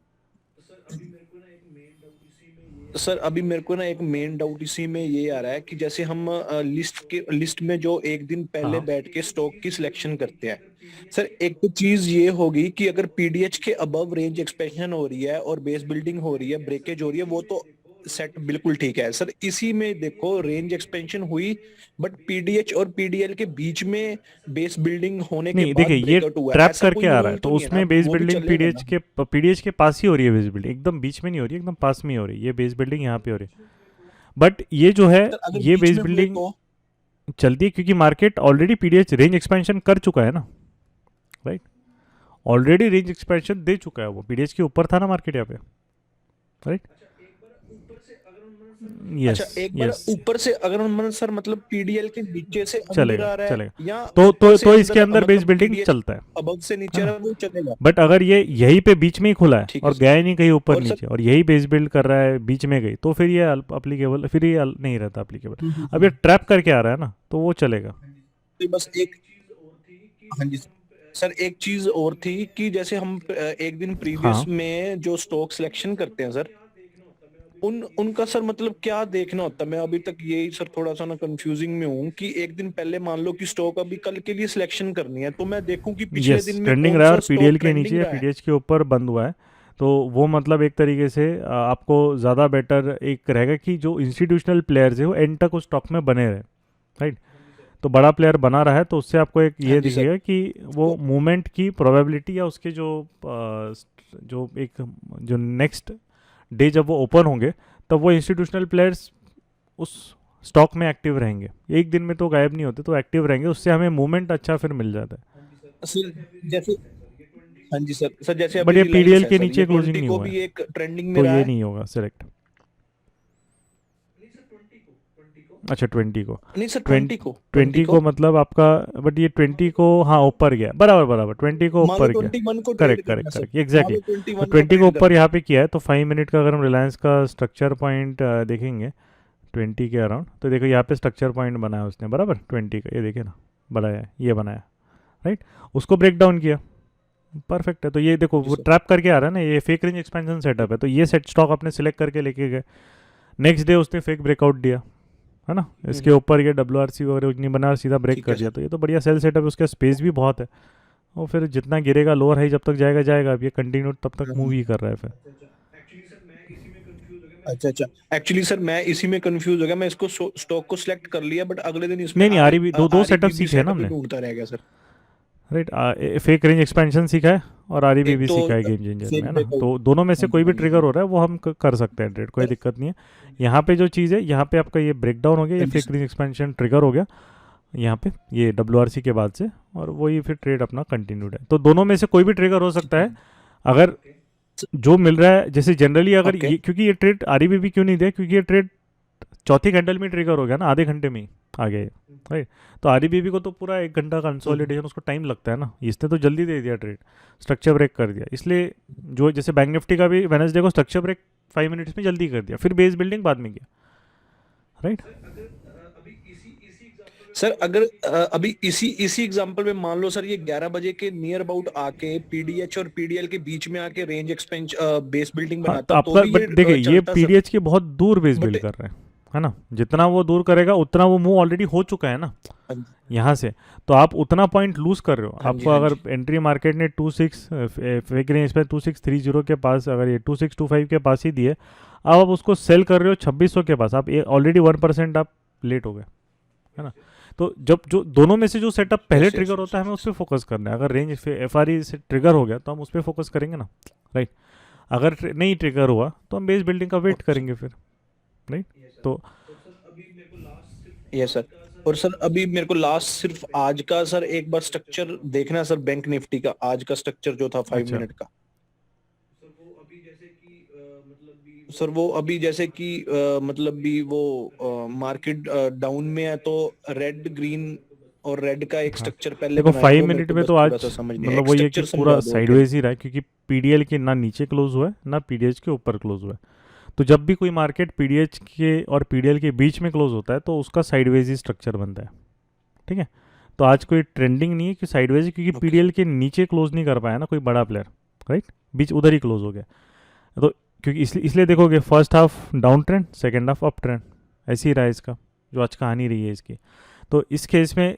सर अभी मेरे को ना एक मेन डाउट इसी में ये आ रहा है कि जैसे हम लिस्ट में जो एक दिन पहले हाँ, बैठ के स्टॉक की सिलेक्शन करते हैं सर, एक तो चीज ये होगी कि अगर पीडीएच के अबव रेंज एक्सपेंशन हो रही है और बेस बिल्डिंग हो रही है, ब्रेकेज हो रही है, वो तो सेट बिल्कुल ठीक है सर। इसी में देखो रेंज एक्सपेंशन हुई, बट पीडीएच और पीडीएल के बीच में बेस बिल्डिंग होने के नहीं बाद देखिए ये ब्रेकआउट हुआ है, ट्रैप ऐसा करके कोई आ रहा है, रूल तो तो नहीं है ना, उसमें बेस वो भी बिल्डिंग चलेगा ना? पीडीएच के पास ही हो रही है, बेस बिल्डिंग एकदम बीच में नहीं हो रही, एकदम पास में ही हो रही है, ये बेस बिल्डिंग यहाँ पे हो रही है। बट ये जो है, सर अगर ये बीच बेस में हुए बिल्डिंग तो? चलती है क्योंकि market already PDH range expansion कर चुका है ना, राइट। ऑलरेडी रेंज एक्सपेंशन दे चुका है, वो पीडीएच के ऊपर था ना मार्केट यहाँ पे, राइट। यस अच्छा, एक बार यस, ऊपर से अगर हम सर मतलब पीडीएल के नीचे से अंदर चलेगा आ रहा है, चलेगा। या तो ऊपर से इसके अंदर अंदर बेस मतलब बिल्डिंग पीडीएच चलता है अबव से नीचे है आ ना। रहा है, वो चलेगा? बट अगर ये यहीं पे बीच में ही खुला है ठीक है और सर। गया नहीं कहीं ऊपर और सर नीचे, और यही बेस बिल्ड कर रहा है बीच में गई, तो फिर ये अप्लीकेबल, फिर ये नहीं रहता अप्लीकेबल। अब ये ट्रैप करके आ रहा है ना, तो वो चलेगा। तो बस एक, हाँ जी सर, एक चीज और थी कि जैसे हम एक दिन प्रीवियस हाँ, में जो स्टॉक सिलेक्शन करते हैं सर, उनका सर मतलब क्या देखना होता है? मैं अभी तक यही सर थोड़ा सा ना कंफ्यूजिंग में हूँ कि एक दिन पहले मान लो कि स्टॉक अभी कल के लिए सिलेक्शन करनी है, तो मैं देखूं कि पिछले यस, दिन में ट्रेंडिंग कौन रहा है सा और स्टॉक पीडीएल के नीचे ट्रेंडिंग या रहा है। पीडीएच के ऊपर बंद हुआ है, तो वो मतलब एक तरीके से आपको ज़्यादा बेटर एक रहेगा कि जो इंस्टीट्यूशनल प्लेयर्स है वो एंड तक उस स्टॉक में बने रहे, राइट। तो बड़ा प्लेयर बना रहा है, तो उससे आपको एक हाँ ये जी सर। दिखेगा कि वो तो मूवमेंट की प्रोबेबिलिटी या उसके जो एक जो नेक्स्ट डे जब वो ओपन होंगे, तब वो इंस्टीट्यूशनल प्लेयर्स उस स्टॉक में एक्टिव रहेंगे, एक दिन में तो गायब नहीं होते, तो एक्टिव रहेंगे, उससे हमें मूवमेंट अच्छा फिर मिल जाता सर जैसे, हाँ जी सर, सर जैसे है। अभी बट ये रिलायंस पीडीएल है के सर, ये नीचे क्लोजिंग 20 नहीं को हुआ है, भी एक ट्रेंडिंग में तो रहा ये है। नहीं होगा सिलेक्ट। अच्छा 20 को, नहीं सर, 20 20 को 20 को मतलब आपका, बट ये 20 को हाँ ऊपर गया, बराबर बराबर 20 को मान लो ऊपर गया, 21 को ट्रेड करेक्ट करना करेक्ट सर, करेक्ट मान एग्जैक्टली। लो तो 21 को 20 को ट्रेड ऊपर करना। यहाँ पे किया है, तो 5 मिनट का अगर हम रिलायंस का स्ट्रक्चर पॉइंट देखेंगे 20 के अराउंड, तो देखो यहाँ पे स्ट्रक्चर पॉइंट बनाया उसने, बराबर 20 का, ये देखिए ना, बनाया है, ये बनाया, राइट। उसको ब्रेक डाउन किया, परफेक्ट है। तो ये देखो जी वो सर। ट्रैप करके आ रहा है ना, ये फेक रेंज एक्सपेंशन सेटअप है, तो ये सेट स्टॉक अपने सिलेक्ट करके लेके गए, नेक्स्ट डे उसने फेक ब्रेकआउट दिया, है ना, इसके ऊपर ये डब्ल्यू वगैरह नहीं बना, सीधा ब्रेक ठीक कर है दिया, सर। तो ये तो बढ़िया सेल सेटअप है, उसका स्पेस भी बहुत है, और फिर जितना गिरेगा लोअर हाई जब तक जाएगा जाएगा, अब ये कंटिन्यू तब तक मूव ही कर रहा है फिर। अच्छा अच्छा, एक्चुअली सर मैं इसी में कंफ्यूज हो गया, मैं इसको स्टॉक को सिलेक्ट कर लिया, बट अगले दिन इसमें नहीं नहीं, आरईबी दो सेटअप आरईबी सीखे हैं ना सेटअप ही हमने, ढूंढता रह गया sir. Right. Fake range expansion सीखा है और आरईबी एक भी तो सीखा है गेम चेंजर में, फेक है ना, ब्रेकआउट। तो दोनों में से हाँ जी कोई भी हाँ जी ट्रिगर हो रहा है वो हम कर सकते हैं ट्रेड, कोई दिक्कत नहीं है। यहाँ पे जो चीज़ है, यहाँ पे आपका ये ब्रेक डाउन हो गया, ये हाँ जी फेक रेंज एक्सपेंशन ट्रिगर हो गया यहाँ पे, ये डब्ल्यू के बाद से, और वही फिर ट्रेड अपना कंटिन्यूड है, तो दोनों में से कोई भी ट्रिगर हो सकता है। अगर जो मिल रहा है, जैसे जनरली अगर ओके। ये, क्योंकि ये ट्रेड आरईबी भी क्यों नहीं दिया, क्योंकि ये ट्रेड चौथी कैंडल में ट्रिगर हो गया ना, आधे घंटे में ही आ गया, राइट। तो आरईबी को तो पूरा 1 घंटा कंसोलिडेशन, उसको टाइम लगता है ना, इसने तो जल्दी दे दिया ट्रेड, स्ट्रक्चर ब्रेक कर दिया, इसलिए जो जैसे बैंक निफ्टी का भी वेडनेसडे को स्ट्रक्चर ब्रेक 5 मिनट्स में जल्दी कर दिया, फिर बेस बिल्डिंग बाद में किया, राइट। सर अगर अभी इसी एग्जांपल में मान लो सर, ये 11 बजे के नियर अबाउट आके पीडीएच और पीडीएल के बीच में आके रेंज एक्सपेंशन बेस बिल्डिंग हाँ, तो बनाता तो आपका भी बट ये देखिए ये चलता सर। पीडीएच के बहुत दूर बेस बट बिल्ड कर रहे हैं, है ना। जितना वो दूर करेगा उतना वो मूव ऑलरेडी हो चुका है ना यहाँ से, तो आप उतना पॉइंट लूज कर रहे हो। हाँ जी, आपको हाँ अगर जी। एंट्री मार्केट ने 26 फेक रेंज पे 2630 के पास, अगर ये 2625 के पास ही दिए, अब आप उसको सेल कर रहे हो 2600 के पास, आप ऑलरेडी 1% आप लेट हो गए, है ना। तो जब जो दोनों में से जो सेटअप पहले यस यस ट्रिगर होता है, हमें उस पर फोकस करना है। अगर रेंज एफ आर से ट्रिगर हो गया तो हम उस पर फोकस करेंगे ना, राइट। अगर नहीं ट्रिगर हुआ तो हम बेस बिल्डिंग का वेट करेंगे फिर, राइट। तो यस सर। और सर अभी मेरे को लास्ट सिर्फ आज का सर एक बार स्ट्रक्चर देखना है सर, बैंक निफ्टी का आज का स्ट्रक्चर जो था 5 अच्छा, मिनट का। सर वो अभी जैसे कि मतलब भी वो मार्केट डाउन में है, तो रेड ग्रीन और रेड का एक हाँ स्ट्रक्चर पहले देखो बनाया, 5 वो मेरे मिनट को में बस तो थोड़ा आज सा समझ नहीं है, मतलब एक वही है कि स्ट्रक्चर पूरा समझा दो अगर। साइडवेज ही रहा है, क्योंकि पीडीएल के ना नीचे क्लोज हुआ है ना पीडीएच के ऊपर क्लोज हुआ है। तो जब भी कोई मार्केट पीडीएच के और पीडीएल के बीच में क्लोज होता है तो उसका साइडवेज ही स्ट्रक्चर बनता है, ठीक है। तो आज कोई ट्रेंडिंग नहीं है कि साइडवेज, क्योंकि ओके पीडीएल सर। के नीचे क्लोज नहीं कर पाया ना कोई बड़ा प्लेयर, राइट। बीच उधर ही क्लोज हो गया। तो क्योंकि इसलिए देखोगे first half down trend, second half up trend, ऐसे ही रहा है इसका, जो आज कहानी रही है इसकी। तो इस केस में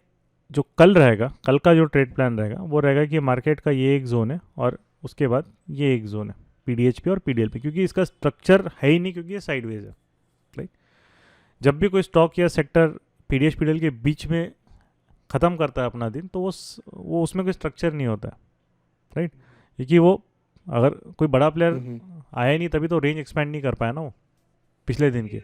जो कल रहेगा, कल का जो ट्रेड प्लान रहेगा वो रहेगा कि मार्केट का ये एक जोन है और उसके बाद ये एक जोन है पीडीएच पे और पीडीएल पे, क्योंकि इसका स्ट्रक्चर है ही नहीं, क्योंकि ये साइडवेज है, राइट। जब भी कोई स्टॉक या सेक्टर पीडीएच पीडीएल के बीच में ख़त्म करता है अपना दिन, तो वो उसमें कोई स्ट्रक्चर नहीं होता है, राइट। क्योंकि वो अगर कोई बड़ा प्लेयर आया ही नहीं तभी तो रेंज एक्सपेंड नहीं कर पाया ना वो पिछले दिन की।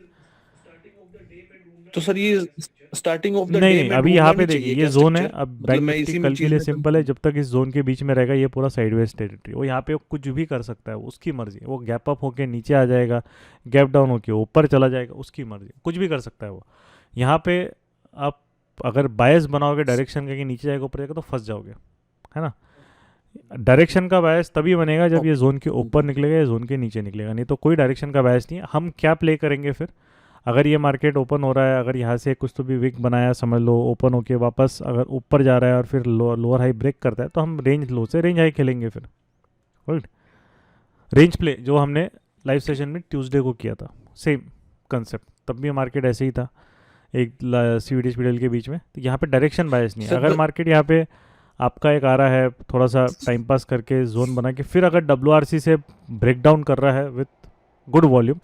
तो सर ये स्टार्टिंग ऑफ द नहीं डे नहीं, में अभी यहाँ ढूंढना पे नहीं देखिए चाहिए ये क्या जोन है। स्ट्रक्चर? अब मतलब बैंक मैं निफ्टी इसी में कल के चीज लिए में सिंपल है, कंफ्यूज। जब तक इस जोन के बीच में रहेगा ये पूरा साइडवेज टेरिटरी, वो यहाँ पे कुछ भी कर सकता है, उसकी मर्जी। वो गैप अप होके नीचे आ जाएगा, गैप डाउन होके ऊपर चला जाएगा, उसकी मर्जी, कुछ भी कर सकता है वो। यहाँ पे आप अगर बायस बनाओगे डायरेक्शन का कि नीचे जाएगा ऊपर जाएगा तो फंस जाओगे, है ना। डायरेक्शन का बायस तभी बनेगा जब ये ओके। जोन के ऊपर निकलेगा या जोन के नीचे निकलेगा, नहीं तो कोई डायरेक्शन का बायस नहीं है। हम क्या प्ले करेंगे फिर, अगर ये मार्केट ओपन हो रहा है, अगर यहाँ से कुछ तो भी विक बनाया समझ लो, ओपन होके वापस अगर ऊपर जा रहा है और फिर लोअर हाई ब्रेक करता है, तो हम रेंज लो से रेंज हाई खेलेंगे फिर, राइट। रेंज प्ले जो हमने लाइव सेशन में ट्यूसडे को किया था, सेम कंसेप्ट, तब भी मार्केट ऐसे ही था एक सी वी डी के बीच में। तो यहाँ पे डायरेक्शन बायस नहीं है। सर अगर मार्केट यहाँ पे आपका एक आ रहा है थोड़ा सा टाइम पास करके जोन बना के, फिर अगर डब्ल्यू से ब्रेक डाउन कर रहा है विथ गुड वॉल्यूम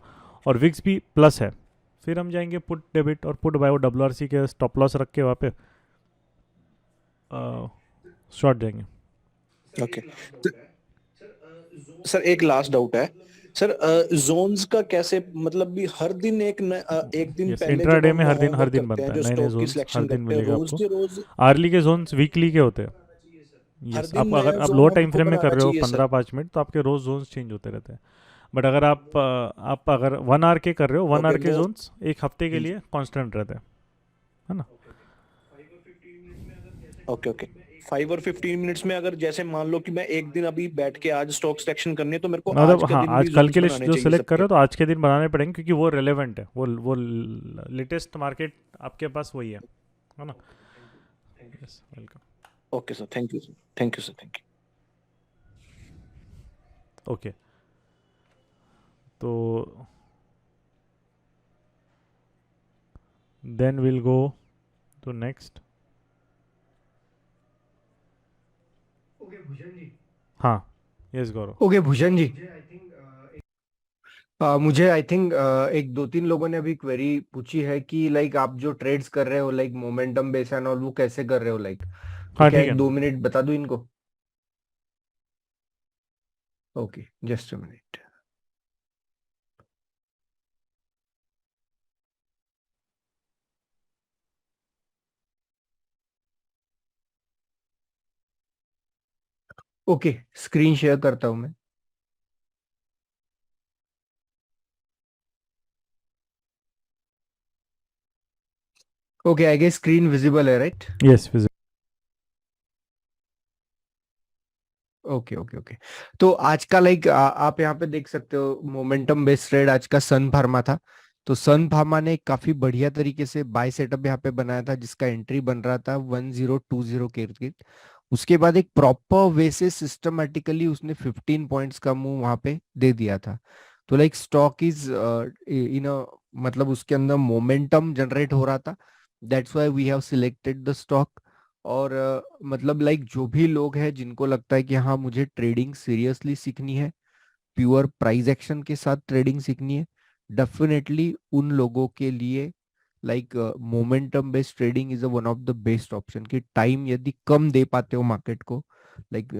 और विक्स भी प्लस है, फिर हम जाएंगे पुट डेबिट और पुट बाय, डब्ल्यू के स्टॉप लॉस रख के वहाँ पे शॉर्ट जाएंगे। ओके सर, एक लास्ट डाउट है सर, जोन्स का कैसे, मतलब भी हर दिन एक दिन यस, पहले जब इंट्राडे में हम हर होमवर्क दिन करते हैं, बनता है, जो नए नए स्टॉक की जोन्स हर सिलेक्शन दिन करते हैं, मिलेगा रोज आपको। के रोज आर्ली के जोन्स वीकली के होते हैं। हर यस, दिन आप नया अगर आप जोन लोअर टाइम हमको फ्रेम में कर बनाना रहे हो चाहिए सर? 15-5 मिनट, तो आपके रोज जोन्स चेंज होते रहते हैं। बट अगर आप अगर 1 आवर के कर रहे हो, 1 आवर ओके के वो जोन्स एक हफ्ते के लिए कांस्टेंट रहते हैं, है ना। ओके ओके 5 और 15 मिनट्स में अगर जैसे मान लो कि मैं एक दिन अभी बैठ के आज स्टॉक सिलेक्शन करनी है, तो मेरे को मतलब आज के हाँ, दिन आज भी कल जोन्स के लिए बनाने जो चाहिए सिलेक्ट कर रहे सबके। हो तो आज के दिन बनाने पड़ेंगे, क्योंकि वो रेलेवेंट है, वो लेटेस्ट मार्केट आपके पास वही है ना। Yes, welcome. Okay sir, thank you sir, thank you sir, thank you. Okay, तो then will go to next. हाँ, यस गौरव। ओके भूषण जी, मुझे आई थिंक एक दो तीन लोगों ने अभी क्वेरी पूछी है कि लाइक आप जो ट्रेड्स कर रहे हो लाइक मोमेंटम बेस एंड और वो कैसे कर रहे हो लाइक, तो हाँ क्या ठीक है एक ना। 2 मिनट बता दूं इनको? Okay, just a minute. Okay, screen share करता हूं मैं। Okay, I guess screen visible है, right? Yes, okay okay okay. तो आज का लाइक आप यहाँ पे देख सकते हो मोमेंटम बेस्ड ट्रेड आज का सन फार्मा था। तो सन फार्मा ने काफी बढ़िया तरीके से बाय सेटअप यहाँ पे बनाया था, जिसका एंट्री बन रहा था 1020 के इर्द गिर्द। उसके बाद एक प्रॉपर वे से सिस्टमेटिकली उसने 15 पॉइंट्स का मूव वहां पे दे दिया था। तो like stock is in a मतलब उसके अंदर मोमेंटम जनरेट हो रहा था। That's why we have selected the stock. और मतलब लाइक जो भी लोग हैं जिनको लगता है कि हाँ मुझे ट्रेडिंग सीरियसली सीखनी है, प्योर प्राइस एक्शन के साथ ट्रेडिंग सीखनी है, डेफिनेटली उन लोगों के लिए like momentum based trading is one of the best option. कि टाइम यदि कम दे पाते हो मार्केट को, लाइक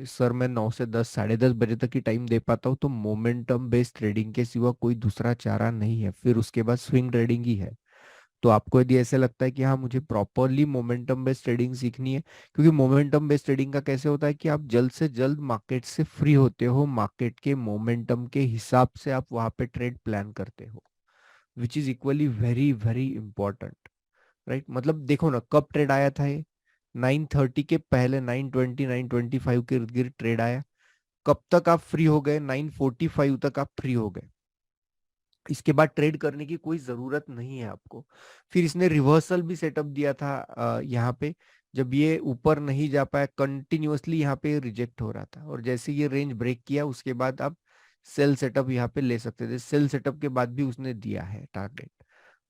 सर मैं 9 से 10 10:30 बजे तक की टाइम दे पाता हूँ, तो मोमेंटम बेस्ड ट्रेडिंग के सिवा कोई दूसरा चारा नहीं है। फिर उसके बाद स्विंग ट्रेडिंग ही है। तो आपको यदि ऐसे लगता है कि हाँ मुझे प्रॉपरली मोमेंटम बेस्ड ट्रेडिंग सीखनी है, क्योंकि मोमेंटम बेस्ड ट्रेडिंग का कैसे होता है कि आप जल्द से जल्द मार्केट से फ्री होते हो, मार्केट के मोमेंटम के हिसाब से आप वहां पे ट्रेड प्लान करते हो, which is equally very very important, right. मतलब देखो ना कब ट्रेड आया था ये, 9:30 के पहले 9:20 9:25 के इर्द गिर्द ट्रेड आया। कब तक आप फ्री हो गए? 9:45 तक आप फ्री हो गए। इसके बाद ट्रेड करने की कोई जरूरत नहीं है आपको। फिर इसने रिवर्सल भी सेटअप दिया था यहाँ पे। जब ये ऊपर नहीं जा पाया, कंटिन्यूअसली यहाँ पे रिजेक्ट हो रहा था, और जैसे ये रेंज ब्रेक किया उसके बाद आप सेल सेटअप यहाँ पे ले सकते थे। सेल सेटअप के बाद भी उसने दिया है टारगेट।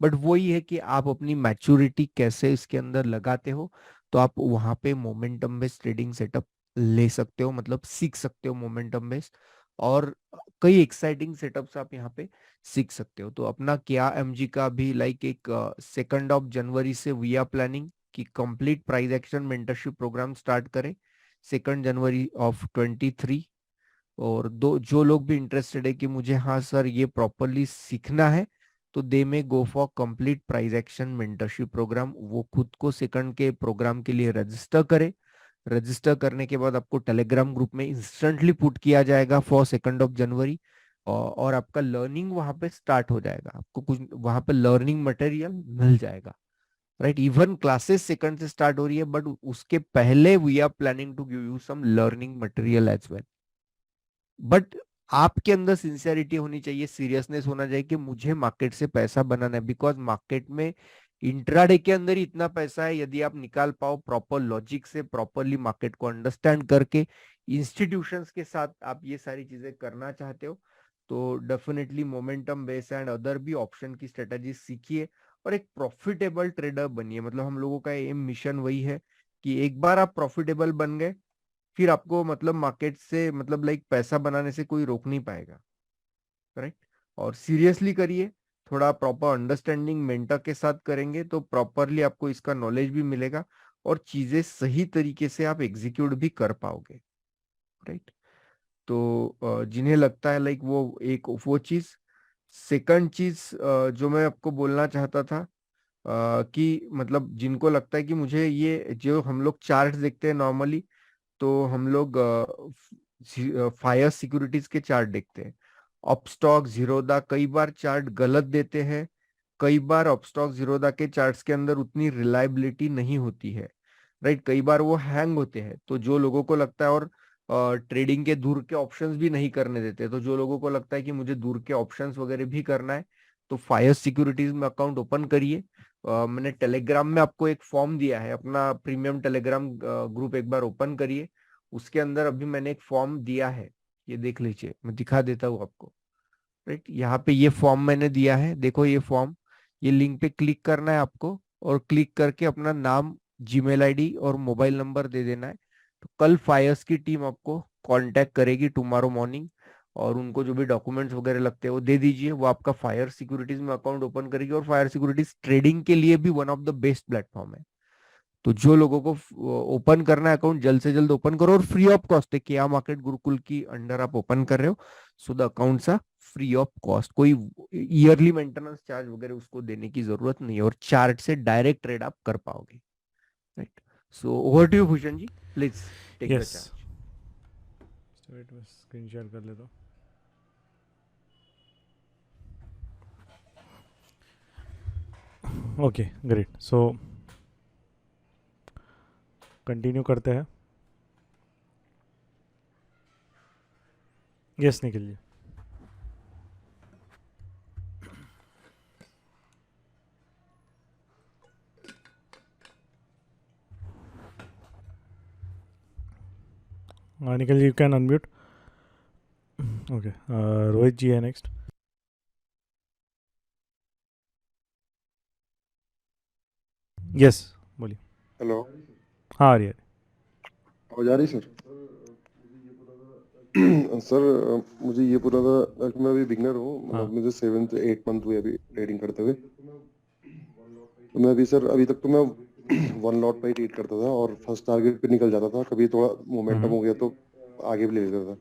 बट वही है कि आप अपनी मैच्योरिटी कैसे इसके अंदर लगाते हो, तो आप वहां पे मोमेंटम बेस्ड ट्रेडिंग सेटअप ले सकते हो, मतलब सीख सकते हो मोमेंटम बेस्ड। और कई एक्साइटिंग सेटअप्स आप यहाँ पे सीख सकते हो। तो अपना क्या एमजी का भी लाइक एक 2 जनवरी से वी आर प्लानिंग कि complete price action mentorship programme start करें 2 जनवरी ऑफ 23। और दो जो लोग भी इंटरेस्टेड है कि मुझे हाँ सर ये प्रॉपरली सीखना है, तो they may go for complete price action mentorship programme. वो खुद को सेकंड के प्रोग्राम के लिए रजिस्टर करे। रजिस्टर करने के बाद आपको टेलीग्राम ग्रुप में इंस्टेंटली पुट किया जाएगा फॉर 2 जनवरी। और आपका लर्निंग वहां पे स्टार्ट हो जाएगा। आपको कुछ वहां पे लर्निंग मटेरियल मिल जाएगा, राइट। इवन क्लासेस सेकंड से स्टार्ट हो रही है, बट उसके पहले we are planning to give you some learning material as well. But आपके अंदर सिंसियरिटी होनी चाहिए, सीरियसनेस होना चाहिए कि मुझे मार्केट से पैसा बनाना है। बिकॉज मार्केट में इंट्राडे के अंदर ही इतना पैसा है, यदि आप निकाल पाओ प्रॉपर लॉजिक से, प्रॉपरली मार्केट को अंडरस्टैंड करके, इंस्टीट्यूशंस के साथ आप ये सारी चीजें करना चाहते हो, तो definitely momentum base and other भी ऑप्शन की स्ट्रेटेजी सीखिए और एक प्रॉफिटेबल ट्रेडर बनिए। मतलब हम लोगों का एम मिशन वही है कि एक बार आप प्रॉफिटेबल बन गए, फिर आपको मतलब मार्केट से मतलब लाइक पैसा बनाने से कोई रोक नहीं पाएगा, राइट। और सीरियसली करिए, थोड़ा प्रॉपर अंडरस्टैंडिंग मेंटर के साथ करेंगे तो प्रॉपरली आपको इसका नॉलेज भी मिलेगा और चीजें सही तरीके से आप एग्जीक्यूट भी कर पाओगे, राइट। तो जिन्हें लगता है लाइक वो एक वो चीज, सेकंड चीज जो मैं आपको बोलना चाहता था कि मतलब जिनको लगता है कि मुझे ये जो हम लोग चार्ट देखते हैं नॉर्मली, तो हम लोग फायर सिक्योरिटीज के चार्ट देखते हैं। अपस्टॉक जीरोदा कई बार चार्ट गलत देते हैं, कई बार अपस्टॉक जीरोदा के चार्ट्स के अंदर उतनी रिलायबिलिटी नहीं होती है, राइट। कई बार वो हैंग होते हैं। तो जो लोगों को लगता है, और ट्रेडिंग के दूर के ऑप्शंस भी नहीं करने देते, तो जो लोगों को लगता है कि मुझे दूर के ऑप्शंस वगैरह भी करना है, तो फायर सिक्योरिटीज में अकाउंट ओपन करिए। मैंने टेलीग्राम में आपको एक फॉर्म दिया है, अपना प्रीमियम टेलीग्राम ग्रुप एक बार ओपन करिए। उसके अंदर अभी मैंने एक फॉर्म दिया है, ये देख लीजिए, मैं दिखा देता हूँ आपको, राइट। यहाँ पे ये फॉर्म मैंने दिया है, देखो ये फॉर्म। ये लिंक पे क्लिक करना है आपको, और क्लिक करके अपना नाम, जीमेल आईडी और मोबाइल नंबर दे देना है। तो कल फायर्स की टीम आपको कांटेक्ट करेगी टुमारो मॉर्निंग, और उनको जो भी डॉक्यूमेंट्स वगैरह लगते हैं वो दे दीजिए। वो आपका फायर सिक्योरिटीज में अकाउंट ओपन करेगी, और फायर सिक्योरिटीज ट्रेडिंग के लिए भी one of the best platform है। तो जो लोगों को ओपन करना है अकाउंट, जल्द से जल्द ओपन करो, और फ्री ऑफ कॉस्ट है। क्या मार्केट गुरुकुल की अंडर आप ओपन कर रहे हो, so the accounts are free of cost. कोई ईयरली मेंटेनेंस चार्ज वगैरह उसको देने की जरूरत नहीं है, और चार्ट से डायरेक्ट ट्रेड आप कर पाओगे, right. So over to you Bhushan ji, please take the yes, charge. Wait मैं स्क्रीन शेयर कर लेता हूँ। ओके ग्रेट, सो कंटिन्यू करते हैं। Yes Nikhil ji. Nikhil ji, you can unmute. Okay, Rohit ji है नेक्स्ट। यस, बोलिए। हेलो, हाँ, आ रही है। आवाज आ रही सर? सर मुझे ये पूछना था कि मैं अभी बिगनर हूँ, हाँ। मतलब मुझे 7 8 मंथ हुए अभी ट्रेडिंग करते हुए। तो मैं अभी सर, अभी तक तो मैं 1 लॉट पे ही ट्रेड करता था और फर्स्ट टारगेट पे निकल जाता था, कभी थोड़ा मोमेंटम हो गया तो आगे भी ले लेता था।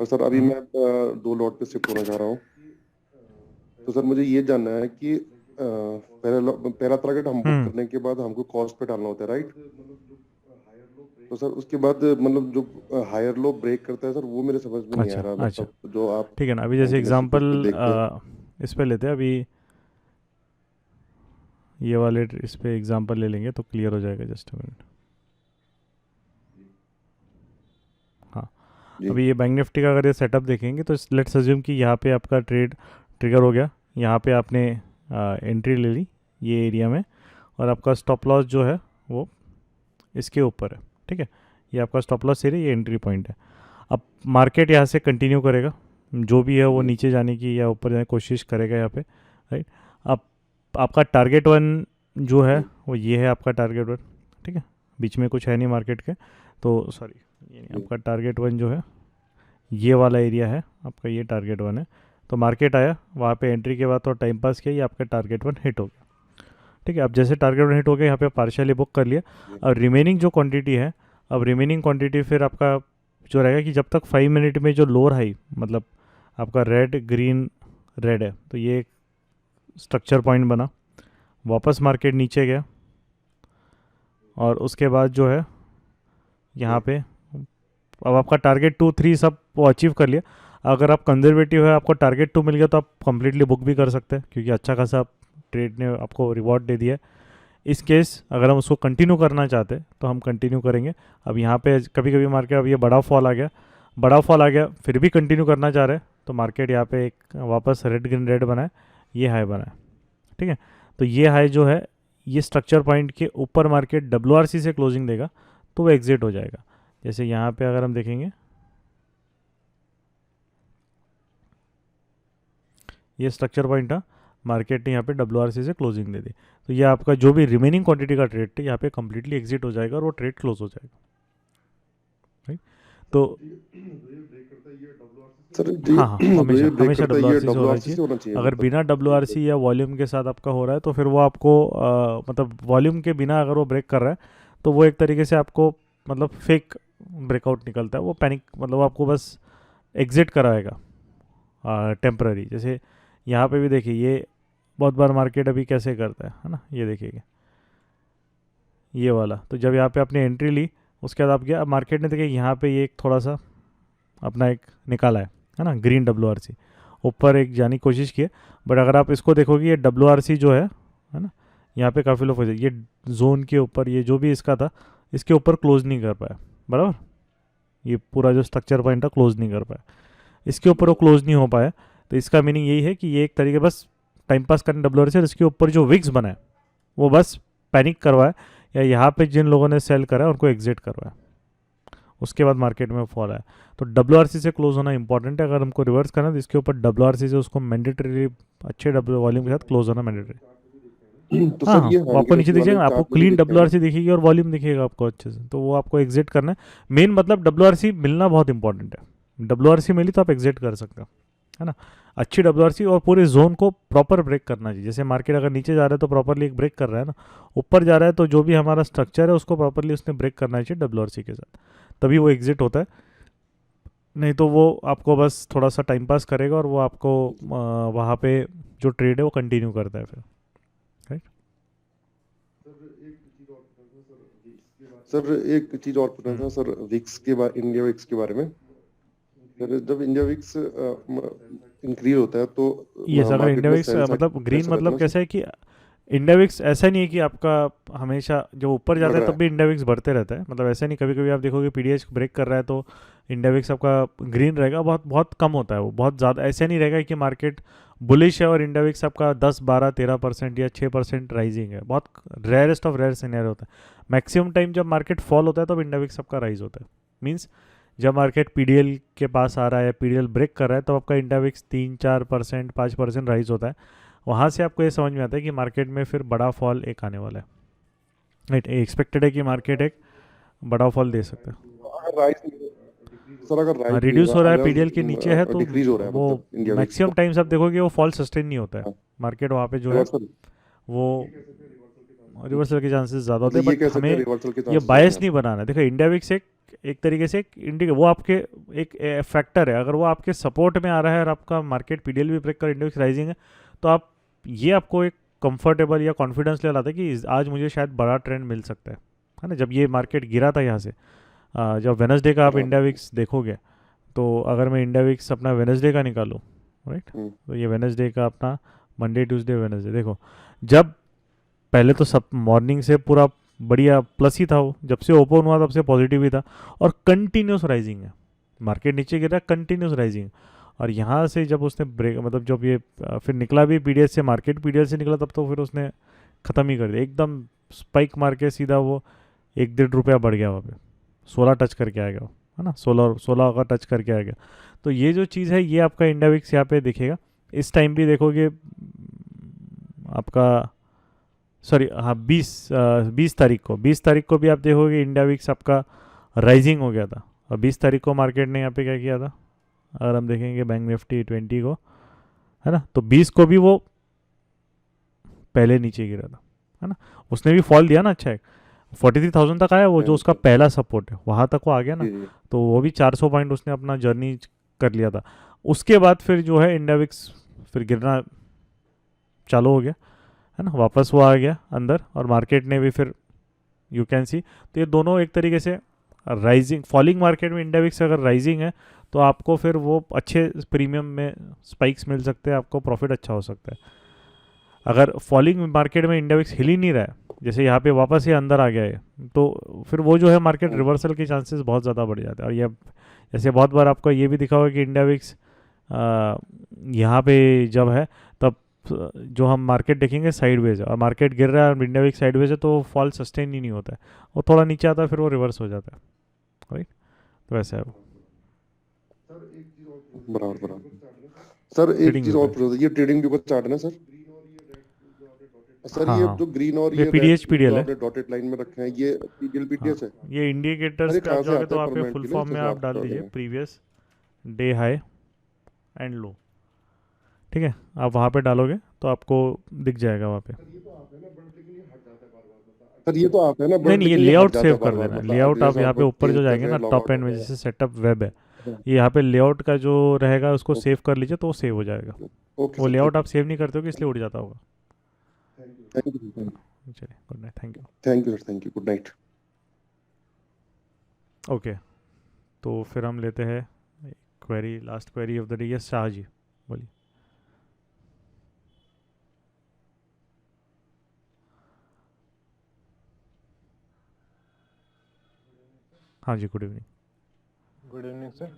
और सर अभी मैं 2 लॉट पे शिफ्ट होना चाह रहा हूँ। तो सर मुझे ये जानना है कि पहला टारगेट हम बुक करने के बाद हमको कॉस्ट पे डालना होता है, राइट? तो सर उसके बाद मतलब जो हायर लो ब्रेक करता है सर, वो मेरे समझ में नहीं आ रहा, अच्छा, मतलब जो आप ठीक है ना। अभी जैसे continuous एग्जांपल पे देखते हैं। इस पे लेते हैं। अभी ये वाले इस पे एग्जांपल ले लेंगे तो क्लियर हो जाएगा। Just minute. हाँ, जी अभी ये बैंक निफ्टी का अगर ये सेटअप देखेंगे तो लेट्स अज्यूम कि यहाँ पे आपका ट्रेड ट्रिगर हो गया। यहाँ पे आपने एंट्री ले ली ये एरिया में, और आपका स्टॉप लॉस जो है वो इसके ऊपर है। ठीक है, ये आपका स्टॉप लॉस एरिया, ये एंट्री पॉइंट है। अब मार्केट यहाँ से कंटिन्यू करेगा, जो भी है वो नीचे जाने की या ऊपर जाने की कोशिश करेगा यहाँ पे, राइट। अब आपका टारगेट वन जो है वो ये है आपका टारगेट वन। ठीक है, बीच में कुछ है नहीं मार्केट के, तो सॉरी, ये नहीं, आपका टारगेट वन जो है ये वाला एरिया है आपका, ये टारगेट वन है। तो मार्केट आया, वहाँ पे एंट्री के बाद तो टाइम पास किया, ये आपका टारगेट वन हिट हो गया। ठीक है, अब जैसे टारगेट वन हिट हो गया, यहाँ पे पार्शियली बुक कर लिया। अब रिमेनिंग जो क्वांटिटी है, अब रिमेनिंग क्वांटिटी फिर आपका जो रहेगा कि जब तक 5 मिनट में जो लोअर हाई, मतलब आपका रेड ग्रीन रेड है, तो ये स्ट्रक्चर पॉइंट बना, वापस मार्केट नीचे गया, और उसके बाद जो है यहाँ पे अब आपका टारगेट 2 3 सब वो अचीव कर लिया। अगर आप कंजर्वेटिव है, आपको टारगेट 2 मिल गया, तो आप कंप्लीटली बुक भी कर सकते हैं, क्योंकि अच्छा खासा ट्रेड ने आपको रिवॉर्ड दे दिया है। इस केस अगर हम उसको कंटिन्यू करना चाहते हैं तो हम कंटिन्यू करेंगे। अब यहाँ पे कभी कभी मार्केट, अब ये बड़ा फॉल आ गया, फिर भी कंटिन्यू करना चाह रहे हैं, तो मार्केट यहाँ पे एक वापस रेड ग्रीन रेड बनाए, ये हाई बनाए। ठीक है, तो ये हाई जो है, ये स्ट्रक्चर पॉइंट के ऊपर मार्केट WRC से क्लोजिंग देगा तो वो एग्जिट हो जाएगा। जैसे यहाँ पे अगर हम देखेंगे, ये स्ट्रक्चर पॉइंट था, मार्केट ने यहाँ पे WRC से क्लोजिंग दे दी, तो ये आपका जो भी रिमेनिंग क्वांटिटी का ट्रेड था यहाँ पे कम्प्लीटली एग्जिट हो जाएगा और वो ट्रेड क्लोज हो जाएगा, राइट। तो सर हाँ हाँ, हमेशा ब्रेक हमेशा करता है, ये WRC से होना WRC से होना चाहिए। चाहिए अगर मतलब। बिना WRC या वॉल्यूम के साथ आपका हो रहा है तो फिर वो आपको मतलब वॉल्यूम के बिना अगर वो ब्रेक कर रहा है तो वो एक तरीके से आपको मतलब फेक ब्रेकआउट निकलता है, वो पैनिक, मतलब आपको बस एग्जिट कराएगा टेम्पररी। जैसे यहाँ पे भी देखिए, ये बहुत बार मार्केट अभी कैसे करता है ना, ये देखिए ये वाला। तो जब यहाँ पे आपने एंट्री ली, उसके बाद आप गया, अब मार्केट ने देखिए यहाँ पे ये एक थोड़ा सा अपना एक निकाला है ना, ग्रीन WRC ऊपर एक जाने की कोशिश की है, बट अगर आप इसको देखोगे ये WRC जो है ना, यहाँ पे काफ़ी लोग हो जाए, ये जोन के ऊपर, ये जो भी इसका था, इसके ऊपर क्लोज नहीं कर पाया, बराबर। ये पूरा जो स्ट्रक्चर पॉइंट था क्लोज नहीं कर पाया, इसके ऊपर वो क्लोज नहीं हो पाया। तो इसका मीनिंग यही है कि ये एक तरीके बस टाइम पास करने WRC, और इसके ऊपर जो विक्स बना है वो बस पैनिक करवाए, या यहाँ पे जिन लोगों ने सेल करा है उनको एग्जिट करवाया, उसके बाद मार्केट में फॉल आया। तो WRC से क्लोज होना इंपॉर्टेंट है। अगर हमको रिवर्स करना है तो इसके ऊपर WRC से उसको मैंडेटरी अच्छे वॉल्यूम के साथ क्लोज होना मैंडेटरी। तो हाँ सर हाँ, ये वो आपको नीचे दिखेगा, आपको क्लीन चार्ट WRC दिखेगी और वॉल्यूम दिखेगा आपको अच्छे से, तो वो आपको एग्जिट करना है। मेन मतलब WRC मिलना बहुत इंपॉर्टेंट है। WRC मिली तो आप एग्जिट कर सकते हो, है ना। अच्छी WRC और पूरे जोन को प्रॉपर ब्रेक करना चाहिए। जैसे मार्केट अगर नीचे जा रहा है तो प्रॉपरली एक ब्रेक कर रहा है ना, ऊपर जा रहा है तो जो भी हमारा स्ट्रक्चर है उसको प्रॉपरली उसने ब्रेक करना चाहिए WRC के साथ, तभी वो एग्जिट होता है। नहीं तो वो आपको बस थोड़ा सा टाइम पास करेगा और वो आपको वहाँ पे जो ट्रेड है वो कंटिन्यू करता है फिर, राइट। सर एक चीज और पूछना था सर, विक्स के बारे, इंडिया विक्स के बारे में। सर जब इंडिया विक्स इंक्रीज होता है तो ये अगर मार्केट इंडिया में विक्स सेल साइड मतलब ग्रीन कैसा रहता है मतलब ना कैसा है कि इंडेविक्स ऐसा नहीं है कि आपका हमेशा जब ऊपर जाता बढ़ है रहा तब भी इंडेविक्स बढ़ते रहता है, मतलब ऐसा नहीं, कभी कभी आप देखोगे पीडीएच ब्रेक कर रहा है तो इंडेविक्स आपका ग्रीन रहेगा, बहुत बहुत कम होता है वो, बहुत ज़्यादा ऐसा नहीं रहेगा कि मार्केट बुलिश है और इंडेविक्स आपका 10 12 13% या 6% राइजिंग है, बहुत रेयरेस्ट ऑफ रेयर सिनेरियो होता है। मैक्सिमम टाइम जब मार्केट फॉल होता है तब इंडेविक्स आपका राइज होता है, मीन्स जब मार्केट पीडीएल के पास आ रहा है, पीडीएल ब्रेक कर रहा है, तो आपका इंडेविक्स 3 4% 5% राइज होता है। वहाँ से आपको ये समझ में आता है कि मार्केट में फिर बड़ा फॉल एक आने वाला है, राइट, एक्सपेक्टेड है कि मार्केट एक बड़ा फॉल दे सकता है। अगर राइज सर अगर राइज रिड्यूस हो रहा है पीडीएल के नीचे है तो डिक्रीज हो रहा है वो मतलब इंडिया मैक्सिमम टाइम्स आप देखोगे वो फॉल सस्टेन नहीं होता है, हाँ। मार्केट वहाँ पे जो है रिवर्सल वो रिवर्सल के चांसेस ज़्यादा होते मतलब हैं, ये बट कह सकते हैं हमें रिवर्सल के ये चांसेस बायस नहीं बनाना है। देखो इंडिया विक्स एक तरीके से एक वो आपके एक फैक्टर है, अगर वो आपके सपोर्ट में आ रहा है और आपका मार्केट पीडीएल भी ब्रेक कर इंडेक्स राइजिंग है तो आप ये आपको एक कंफर्टेबल या कॉन्फिडेंस ले लाता है कि आज मुझे शायद बड़ा ट्रेंड मिल सकता है ना। जब ये मार्केट गिरा था यहाँ से, जब वेनसडे का आप हाँ। इंडिया विक्स देखोगे तो अगर मैं इंडिया विक्स अपना वेनसडे का निकालूँ, राइट, हम्म। तो ये वेनसडे का अपना मंडे ट्यूसडे वेनसडे देखो, जब पहले तो सब मॉर्निंग से पूरा बढ़िया प्लस ही था, वो जब से ओपन हुआ तब से पॉजिटिव ही था और कंटिन्यूस राइजिंग है, मार्केट नीचे गिरा कंटिन्यूस राइजिंग। और यहाँ से जब उसने ब्रेक मतलब जब ये फिर निकला भी पीडीएस से, मार्केट पीडीएस से निकला तब तो फिर उसने ख़त्म ही कर दिया, एकदम स्पाइक मार के सीधा वो 1 1.5 रुपया बढ़ गया वहाँ पे, 16 टच करके आ गया वो, है ना, 16 का टच करके आ गया। तो ये जो चीज़ है ये आपका इंडिया विक्स यहाँ पे दिखेगा। इस टाइम भी देखोगे आपका सॉरी हाँ 20 तारीख को भी आप देखोगे इंडिया विक्स आपका राइजिंग हो गया था, और 20 तारीख को मार्केट ने यहाँ पे क्या किया था, अगर हम देखेंगे बैंक निफ्टी 20 को, है ना, तो 20 को भी वो पहले नीचे गिरा था, है ना, उसने भी फॉल दिया ना, अच्छा है 43,000 तक आया वो, जो उसका पहला सपोर्ट है वहाँ तक वो आ गया ना, तो वो भी 400 पॉइंट उसने अपना जर्नी कर लिया था। उसके बाद फिर जो है इंडिया विक्स फिर गिरना चालू हो गया, है ना, वापस वो आ गया अंदर और मार्केट ने भी फिर यू कैन सी, तो ये दोनों एक तरीके से राइजिंग फॉलिंग मार्केट में इंडिया विक्स अगर राइजिंग है तो आपको फिर वो अच्छे प्रीमियम में स्पाइक्स मिल सकते हैं, आपको प्रॉफिट अच्छा हो सकता है। अगर फॉलिंग मार्केट में इंडिया विक्स हिल ही नहीं रहा है, जैसे यहाँ पे वापस ये अंदर आ गया है, तो फिर वो जो है मार्केट रिवर्सल के चांसेस बहुत ज़्यादा बढ़ जाते हैं। और ये जैसे बहुत बार आपको ये भी दिखा होगा कि इंडिया विक्स यहाँ पे जब है तब जो हम मार्केट देखेंगे साइडवेज है और मार्केट गिर रहा है और इंडिया विक्स साइडवेज है तो फॉल सस्टेन ही नहीं होता है, वो थोड़ा नीचे आता है फिर वो रिवर्स हो जाता है, राइट, तो वैसा है वो। बराबर सर एक ट्रेडिंग चीज व्यू और पे। पूछ रहा था, ये ट्रेडिंग व्यू का चार्ट है ना सर? सर हाँ ये हाँ जो ग्रीन और ये ये PDH red PDL जो है, आपने डॉटेड लाइन में रखे हैं ये पीडीएल हाँ पीटीएच है? ये इंडिकेटर्स अरे पे आप कहाँ से जाओगे आता तो है आप पे परमानेंट फुल के लिए फॉर्म में जैसे आप आप डाल बता दीजिए रहे हैं? Previous day high and low, ठीक है, आप वहाँ पे डालोगे तो आपको दिख जाएगा वहाँ पे। सर ये तो आप है ना नहीं बट नहीं, ये लेकिन ये हट लेआउट जाता सेव है बार कर बार, देना, मतलब लेआउट आप जैसे यहाँ आप पे ऊपर जो चेंज कर जाएंगे रहे ना हैं लॉग टॉप आउट एंड में कर रहे जैसे सेटअप वेब है, हैं। ये यहाँ पे लेआउट का जो रहेगा उसको ओके सेव कर लीजिए तो वो सेव हो जाएगा। ओके वो सर लेआउट ठीक आप सेव नहीं करते हो इसलिए उड़ जाता होगा। है थैंक यू चलिए good night, thank you. Sir thank you good night. Okay, तो फिर हम लेते हैं query, last query of the day. Yes Shah ji बोलिए। हाँ जी good evening. Good evening sir.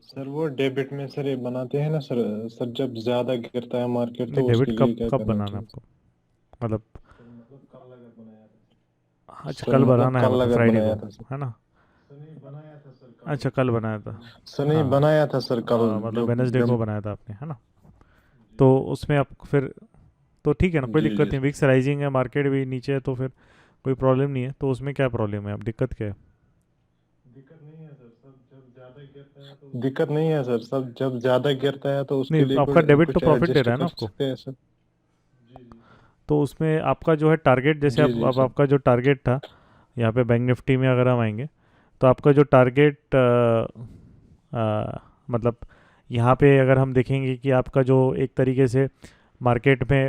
Sir वो डेबिट में सर ये बनाते हैं ना सर, सर जब ज्यादा गिरता है मार्केट नहीं तो उसके डेबिट लिए कब क्या कब करना बनाना चाहिए? आपको, मतलब कल अगर बनाया था अच्छा सर, कल मतलब बनाना है, कल मतलब अगर फ्राइडे बनाया को, था सर। है ना, बनाया था सर अच्छा कल बनाया था, सर नहीं हाँ बनाया था सर कल मतलब जो वेनसडे को जब बनाया था आपने, है ना, तो उसमें आप फिर तो ठीक है ना, कोई जी दिक्कत जी नहीं, विक्स राइजिंग है मार्केट भी नीचे है तो फिर कोई प्रॉब्लम नहीं है, तो उसमें क्या प्रॉब्लम है, अब दिक्कत क्या है? दिक्कत नहीं है सर, सब जब ज्यादा गिरता है तो दिक्कत नहीं है सर, सब जब ज्यादा गिरता है तो उसके नहीं लिए आपका डेबिट तो कुछ प्रॉफिट दे एडजस्ट रहा है ना कर आपको, सकते हैं सर। तो उसमें आपका जो है टारगेट, जैसे जी जी अब सर। आपका जो टारगेट था यहाँ पे बैंक निफ्टी में अगर हम आएंगे तो आपका जो टारगेट मतलब यहाँ पे अगर हम देखेंगे कि आपका जो एक तरीके से मार्केट में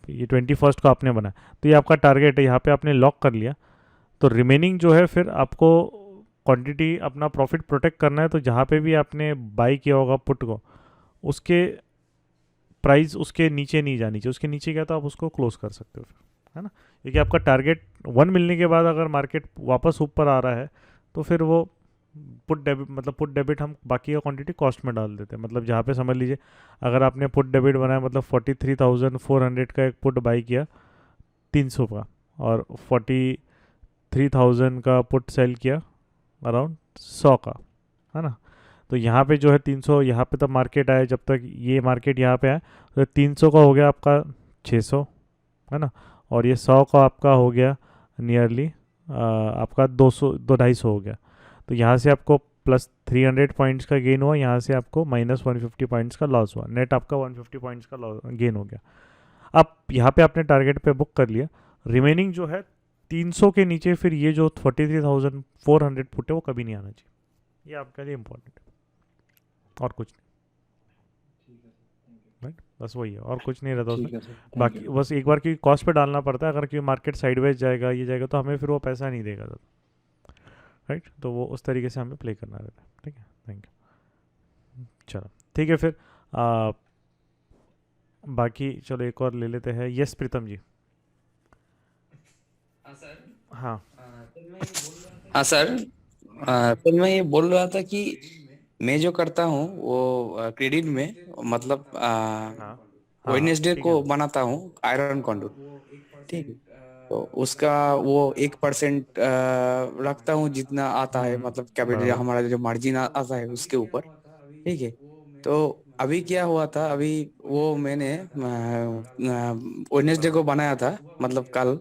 ये 21 को आपने बनाया तो ये आपका टारगेट है, यहाँ पे आपने लॉक कर लिया, तो रिमेनिंग जो है फिर आपको क्वांटिटी अपना प्रॉफिट प्रोटेक्ट करना है, तो जहाँ पे भी आपने बाई किया होगा पुट को उसके प्राइस उसके नीचे नहीं जानी चाहिए, उसके नीचे गया तो आप उसको क्लोज कर सकते हो फिर, है ना। क्योंकि आपका टारगेट 1 मिलने के बाद अगर मार्केट वापस ऊपर आ रहा है तो फिर वो पुट डेबिट हम बाकी का क्वांटिटी कॉस्ट में डाल देते हैं। मतलब जहाँ पे समझ लीजिए अगर आपने पुट डेबिट बनाया, मतलब 43,400 का एक पुट बाई किया 300 का, और 43,000 का पुट सेल किया अराउंड 100 का, है ना। तो यहाँ पे जो है 300, यहाँ पे तब मार्केट आया, जब तक ये मार्केट यहाँ पे आया तो 300 का हो गया आपका 600, है ना। और ये 100 का आपका हो गया नियरली आपका 200-250 हो गया। तो यहाँ से आपको प्लस 300 पॉइंट्स का गेन हुआ, यहाँ से आपको माइनस 150 पॉइंट्स का लॉस हुआ, नेट आपका 150 पॉइंट्स का गेन हो गया। अब यहाँ पे आपने टारगेट पे बुक कर लिया, रिमेनिंग जो है 300 के नीचे फिर ये जो 43,400 पुट है वो कभी नहीं आना चाहिए। ये आपके लिए इम्पोर्टेंट है और कुछ नहीं, राइट। बस वही है और कुछ नहीं रहता उसमें। बाकी बस एक बार की कॉस्ट पे डालना पड़ता है, अगर कोई मार्केट साइडवेज जाएगा ये जाएगा तो हमें फिर वो पैसा नहीं देगा ज़्यादा, राइट। तो वो उस तरीके से हमें प्ले करना रहता है, ठीक है। Thank you. चलो ठीक है फिर बाकी चलो एक और ले लेते हैं। यस प्रीतम जी। हाँ हाँ सर, तो मैं ये बोल रहा था कि मैं जो करता हूँ वो क्रेडिट में मतलब हाँ वेडनेसडे ठीक को है। बनाता हूँ आयरन कंडूर, ठीक है। तो उसका वो 1% रखता हूँ जितना आता है, मतलब कैपिटल बराबर। हमारा जो मार्जिन आता है उसके ऊपर, ठीक है। तो अभी क्या हुआ था, अभी वो मैंने वेडनेसडे को बनाया था, मतलब कल।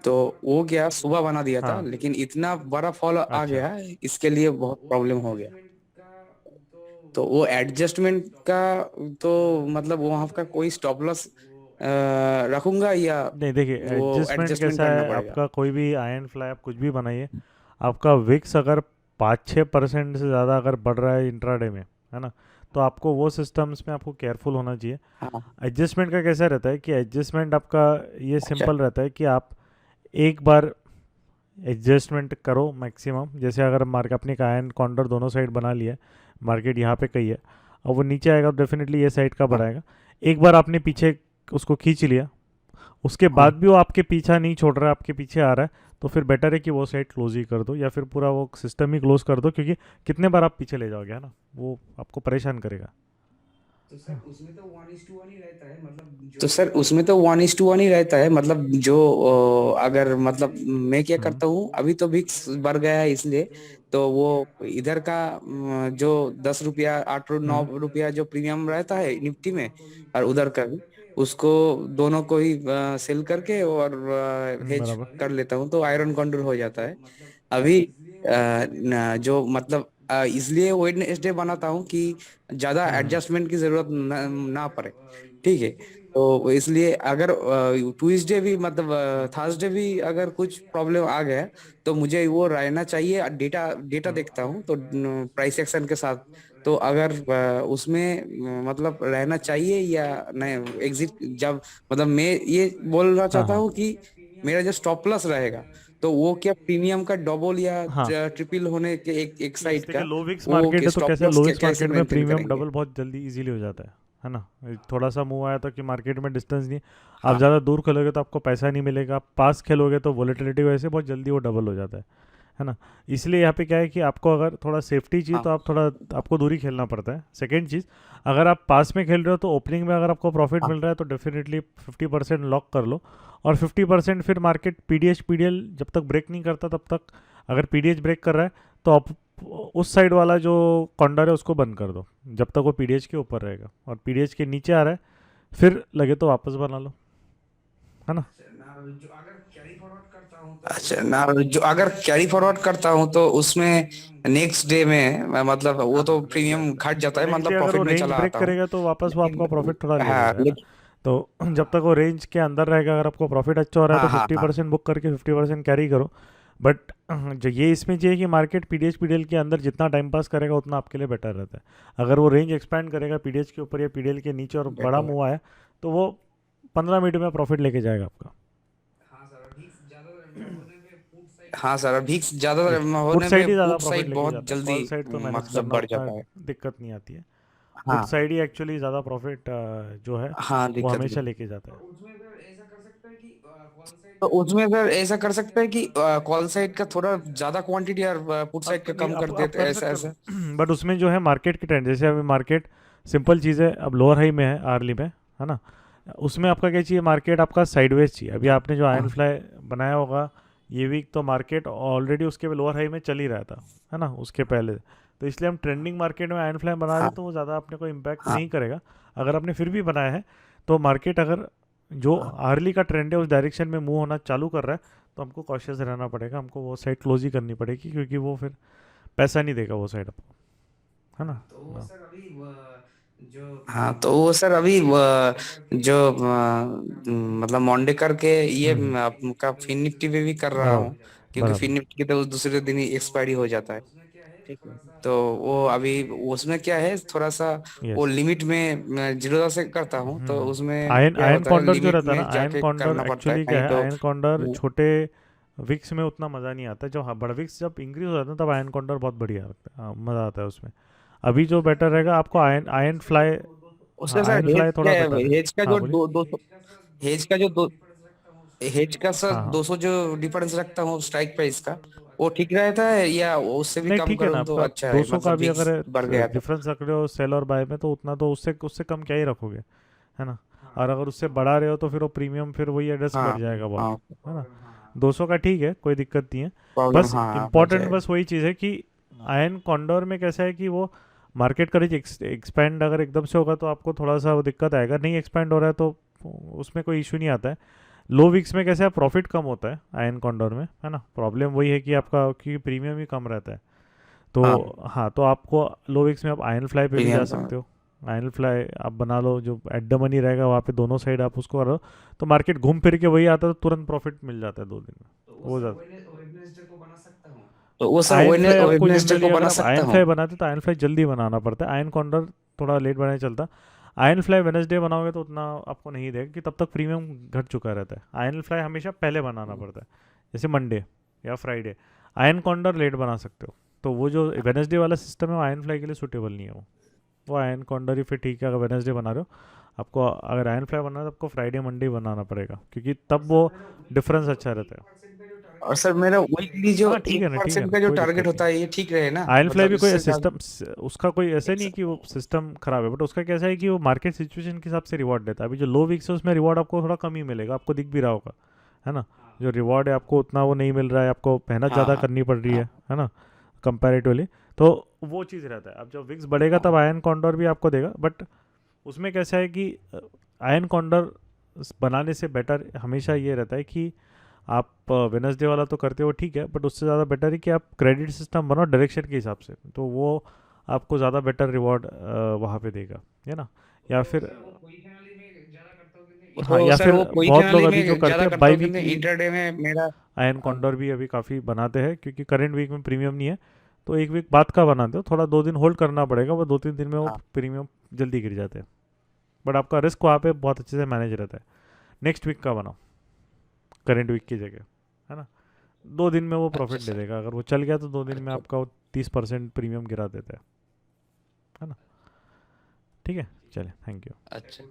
तो वो क्या सुबह बना दिया था, हाँ लेकिन इतना बड़ा फॉल आ अच्छा गया, इसके लिए बहुत प्रॉब्लम हो गया। तो वो एडजस्टमेंट का तो मतलब वहाँ का कोई स्टॉप लॉस रखूंगा या नहीं, देखिए वो एडजस्टमेंट एडजस्टमेंट कैसा करना है पड़ेगा? आपका, कोई भी आयरन फ्लाई आप कुछ भी बनाइए, आपका विक्स अगर 5-6% से ज़्यादा अगर बढ़ रहा है इंट्राडे में, है ना, तो आपको वो सिस्टम्स में आपको केयरफुल होना चाहिए। हाँ एडजस्टमेंट का कैसा रहता है कि एडजस्टमेंट आपका ये अच्छा सिंपल रहता है कि आप एक बार एडजस्टमेंट करो मैक्सिमम। जैसे अगर मार्केट अपने का आयरन कॉन्डर दोनों साइड बना लिया है, मार्केट यहाँ पे कहीं है, और वो नीचे आएगा डेफिनेटली ये साइड का हाँ बढ़ाएगा। एक बार आपने पीछे उसको खींच लिया, उसके हाँ बाद भी वो आपके पीछा नहीं छोड़ रहा है, आपके पीछे आ रहा है, तो फिर बेटर है कि वो साइड क्लोज ही कर दो, या फिर पूरा वो सिस्टम ही क्लोज कर दो, क्योंकि कितने बार आप पीछे ले जाओगे, है ना, वो आपको परेशान करेगा। तो सर उसमें तो 1:1 ही रहता है, मतलब जो अगर मतलब मैं क्या करता हूँ, अभी तो विक्स बढ़ गया है इसलिए, तो वो इधर का जो 10 रुपया 8-9 रुपया जो प्रीमियम रहता है निफ्टी में, और उधर का भी, उसको दोनों को ही सेल करके और हेज बराबर। कर लेता हूँ, तो आयरन कंट्रोल हो जाता है। अभी जो मतलब इसलिए वेडनेसडे बनाता हूँ कि ज्यादा एडजस्टमेंट की जरूरत ना पड़े, ठीक है। तो इसलिए अगर ट्यूसडे भी मतलब थर्सडे भी अगर कुछ प्रॉब्लम आ गया तो मुझे वो रहना चाहिए। डेटा डेटा देखता हूँ तो प्राइस एक्शन के साथ, तो अगर उसमें मतलब रहना चाहिए या नहीं एग्जिट, जब मतलब मैं ये बोलना हाँ चाहता हाँ हूँ कि मेरा जो स्टॉप लॉस रहेगा, तो वो क्या प्रीमियम का डबल या हाँ। ट्रिपल होने के एक यस साइड देखिए, का लो विक्स वो मार्केट है तो स्टॉप कैसे, लॉस लो विक्स कैसे मार्केट में मेंटेन प्रीमियम करेंगे? डबल बहुत जल्दी इजीली हो जाता है ना। थोड़ा सा मूव आया तो कि मार्केट में डिस्टेंस नहीं, आप हाँ ज़्यादा दूर खेलोगे तो आपको पैसा नहीं मिलेगा, आप पास खेलोगे तो वोलेटिलिटी वजह से बहुत जल्दी वो डबल हो जाता है ना। इसलिए यहाँ पे क्या है कि आपको अगर थोड़ा सेफ्टी चाहिए हाँ तो आप थोड़ा आपको दूरी खेलना पड़ता है। सेकेंड चीज़, अगर आप पास में खेल रहे हो तो ओपनिंग में अगर आपको प्रॉफिट हाँ मिल रहा है तो डेफिनेटली 50% लॉक कर लो, और 50% फिर मार्केट पीडीएच पीडीएल जब तक ब्रेक नहीं करता तब तक, अगर पीडीएच ब्रेक कर रहा है तो आप उस साइड वाला जो कॉन्डर है उसको बंद कर दो जब तक वो पीडीएच के ऊपर रहेगा, और पीडीएच के नीचे आ रहा है फिर लगे तो वापस बना लो, है ना। अच्छा ना, जो अगर कैरी फॉरवर्ड करता हूँ तो उसमें नेक्स्ट डे में मतलब वो तो प्रीमियम घट जाता है, नेक्स्ट डे मतलब अगर वो प्रॉफिट में रेंज चला ब्रेक आता हूँ, करेगा तो वापस वो लेकिन आपका प्रॉफिट थोड़ा ले हाँ लेगा, है ना। लेकिन तो जब तक वो रेंज के अंदर रहेगा, अगर आपको प्रॉफिट अच्छा हो रहा है हाँ तो हाँ हाँ 50% बुक करके 50% कैरी करो। बट जो ये इसमें चाहिए कि मार्केट पीडीएच पीडीएल के अंदर जितना टाइम पास करेगा उतना आपके लिए बेटर रहता है। अगर वो रेंज एक्सपैंड करेगा पीडीएच के ऊपर या पीडीएल के नीचे और बड़ा बेटर। मूव आया तो वो 15 मिनट में प्रॉफिट लेके जाएगा आपका। हाँ सर, अभी ज्यादा यस, पुट होने साइड ही में ज़्यादा पुट प्रॉफिट साइड लेके बहुत जाता है, जल्दी कॉल साइड तो मैनेज मतलब करना बढ़ उतना जाता है। दिक्कत नहीं आती है। पुट हाँ साइड ही एक्चुअली ज़्यादा प्रॉफिट जो है हाँ वो दिक्कत हमेशा दिक्कत लेके जाता है। तो उसमें अगर ऐसा कर सकते हैं कि कॉल साइड का थोड़ा ज्यादा क्वांटिटी और पुट साइड का नहीं कम कर आप देते, कर ऐसा सकते ऐसा। हो बट उसमें जो है मार्केट की ट्रेंड, जैसे अभी मार्केट सिंपल चीज़ है, अब लोअर हाई में है आर्ली में, है ना, उसमें आपका क्या चाहिए, मार्केट आपका साइडवेज चाहिए। अभी आपने जो आयन हाँ फ्लाई बनाया होगा ये वीक, तो मार्केट ऑलरेडी उसके लोअर हाई में चल ही रहा था, है ना, उसके पहले। तो इसलिए हम ट्रेंडिंग मार्केट में आयन फ्लाई बना रहे हाँ तो वो ज़्यादा अपने को इम्पैक्ट हाँ नहीं करेगा। अगर आपने फिर भी बनाया है तो मार्केट अगर जो आर्ली का ट्रेंड है उस डायरेक्शन में मूव होना चालू कर रहा है तो हमको कॉशियस रहना पड़ेगा, हमको वो साइड क्लोज ही करनी पड़ेगी, क्योंकि वो फिर पैसा नहीं देगा वो साइड आपको, है ना। हाँ। हाँ। तो वो सर अभी जो मतलब मॉन्डे करके ये आपका फिन निफ्टी पे भी कर रहा बराबर हूँ, क्योंकि फिन बराबर। निफ्टी की तो दूसरे दिन ही एक्सपायरी हो जाता है। ठीक है। तो वो अभी उसमें क्या है, थोड़ा सा वो यस। लिमिट में 0 से करता हूँ, तो उसमें आयन क्या आयन होता है, कॉन्डर जो लिमिट रहता है ना, में आयन जाके कॉन्डर करना पड़ता है, एक्चुअली क्या नहीं है, तो आयन कॉन्डर वो- छोटे विक्स में उतना मज़ा नहीं आता। जो बड़ा विक्स जब इंक्रीज हो जाता है तब आयन कॉन्डर बहुत बढ़िया लगता है, हाँ, मज़ा आता है उसमें। अभी जो बेटर रहेगा आपको आयन आयन फ्लाई। उसका हाँ सर आयन फ्लाई थोड़ा हेज बेटर है। हेज का हाँ जो बोलिए। दो दो हेज का जो दो हेज का सर हाँ हाँ 200 जो डिफरेंस रखता हूँ स्ट्राइक प्राइस का, वो ठीक रहता है या उससे भी नहीं कम ठीक है ना, करूँ तो आपका अच्छा है, 200 का मतलब भी विक्स अगर बढ़ गया तो। डिफरेंस रख रहे हो सेल और बाय में, तो उतना तो उससे उससे कम क्या ही रखोगे, है ना। और अगर उससे बढ़ा रहे हो तो फिर वो प्रीमियम फिर वही एड्रेस बढ़ हाँ जाएगा बहुत, हाँ है ना। 200 का ठीक है, कोई दिक्कत नहीं है। प्रॉब्लम, बस हाँ बढ़ इम्पॉर्टेंट जाएगा। बस वही चीज़ है कि आयन कॉन्डोर में कैसा है कि वो मार्केट का रेंज एक्सपैंड अगर एकदम से होगा तो आपको थोड़ा सा वो दिक्कत आएगा, नहीं एक्सपैंड हो रहा है तो उसमें कोई इशू नहीं आता है। लो विक्स में कैसे है, प्रॉफिट कम होता है आयन कॉन्डोर में, है ना। प्रॉब्लम वही है कि आपका क्योंकि प्रीमियम ही कम रहता है। तो हाँ हाँ, तो आपको लो विक्स में आप आयन फ्लाई पे भी जा प्रीमियम का। सकते हो। आयन फ्लाई आप बना लो, जो एट द मनी रहेगा वहाँ पे दोनों साइड आप उसको करो, तो मार्केट घूम फिर के वही आता है, तो तुरंत प्रॉफिट मिल जाता है 2 दिन में, वो ज़्यादा। तो वो सर आयन फ्लाई आपको वेडनेसडे जनरली को अगर बना आप सकता आयन हूँ। फ्लाई बनाते तो आयन फ्लाई जल्दी बनाना पड़ता है, आयन कॉन्डर थोड़ा लेट बनाने चलता। आयन फ्लाई वेनसडे बनाओगे तो उतना आपको नहीं देगा कि तब तक प्रीमियम घट चुका रहता है। आयन फ्लाई हमेशा पहले बनाना पड़ता है, जैसे मंडे या फ्राइडे। आयन कॉन्डर लेट बना सकते हो, तो वो जो वेनसडे वाला सिस्टम है वो आयन फ्लाई के लिए सूटेबल नहीं है। वो आयन कॉन्डर ही फिर ठीक है, अगर वेनसडे बना रहे हो आपको, अगर आयन फ्लाई बनाना है तो आपको फ्राइडे मंडे ही बनाना पड़ेगा, क्योंकि तब वो डिफरेंस अच्छा रहता है। और सर मेरा वीकली जो हाँ ठीक है एक ना, ठीक है परसेंट ना, का जो कोई टारगेट दिक्कत नहीं। होता है, ये ठीक रहे ना, आयन फ्लाई मतलब भी कोई इससे ज्यादा। सिस्टम, उसका कोई ऐसा नहीं कि वो सिस्टम खराब है, बट उसका कैसा है कि वो मार्केट सिचुएशन के हिसाब से रिवॉर्ड देता है। अभी जो लो वीक्स है उसमें रिवॉर्ड आपको थोड़ा कम ही मिलेगा, आपको दिख भी रहा होगा, है ना। जो रिवॉर्ड है आपको उतना वो नहीं मिल रहा है, आपको मेहनत हाँ ज़्यादा हाँ करनी पड़ रही हाँ है ना, कंपैरेटिवली। तो वो चीज़ रहता है। अब जब विक्स बढ़ेगा तब आयन कॉन्डोर भी आपको देगा, बट उसमें कैसा है कि आयन कॉन्डोर बनाने से बेटर हमेशा ये रहता है कि आप वेनसडे वाला तो करते हो ठीक है, बट उससे ज़्यादा बेटर है कि आप क्रेडिट सिस्टम बनाओ डायरेक्शन के हिसाब से, तो वो आपको ज़्यादा बेटर रिवॉर्ड वहाँ पे देगा, है ना। या फिर हाँ, तो या सर फिर वो बहुत लोग पोजिशनली अभी जो में करते ज्यादा हैं करता बाई हूँ, क्योंकि वीकली, इंटरडे में मेरा आयन कॉन्डोर भी अभी काफ़ी बनाते हैं, क्योंकि करंट वीक में प्रीमियम नहीं है, तो एक वीक बाद का बनाते हो, थोड़ा 2 दिन होल्ड करना पड़ेगा, वो 2-3 दिन में वो हाँ प्रीमियम जल्दी गिर जाते हैं, बट आपका रिस्क वहाँ पे बहुत अच्छे से मैनेज रहता है। नेक्स्ट वीक का बनाओ करंट वीक की जगह, है ना। 2 दिन में वो अच्छा प्रॉफिट दे सर। देगा, अगर वो चल गया तो 2 दिन में अच्छा आपका वो 30% प्रीमियम गिरा देता है ना। ठीक है, चलिए, थैंक यू। अच्छा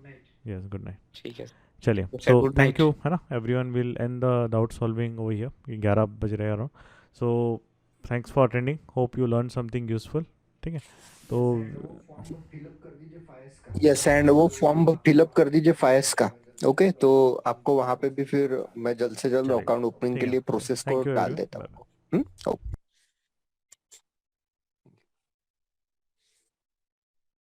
यस, गुड नाइट। ठीक है। चलिए, तो sir so good thank night. You, है ना। Everyone will and the doubt solving over here, 11 बज रहे हैं। So thanks for attending, hope you learn something useful. ठीक है, तो यस, एंड वो फॉर्म फिलअप कर दीजिए फायस का। ओके, तो आपको वहां पे भी फिर मैं जल्द से जल्द चलेगा, अकाउंट ओपनिंग ठीक के है, लिए प्रोसेस को थैंक यू डाल एवरीवन, देता बाय। हूँ।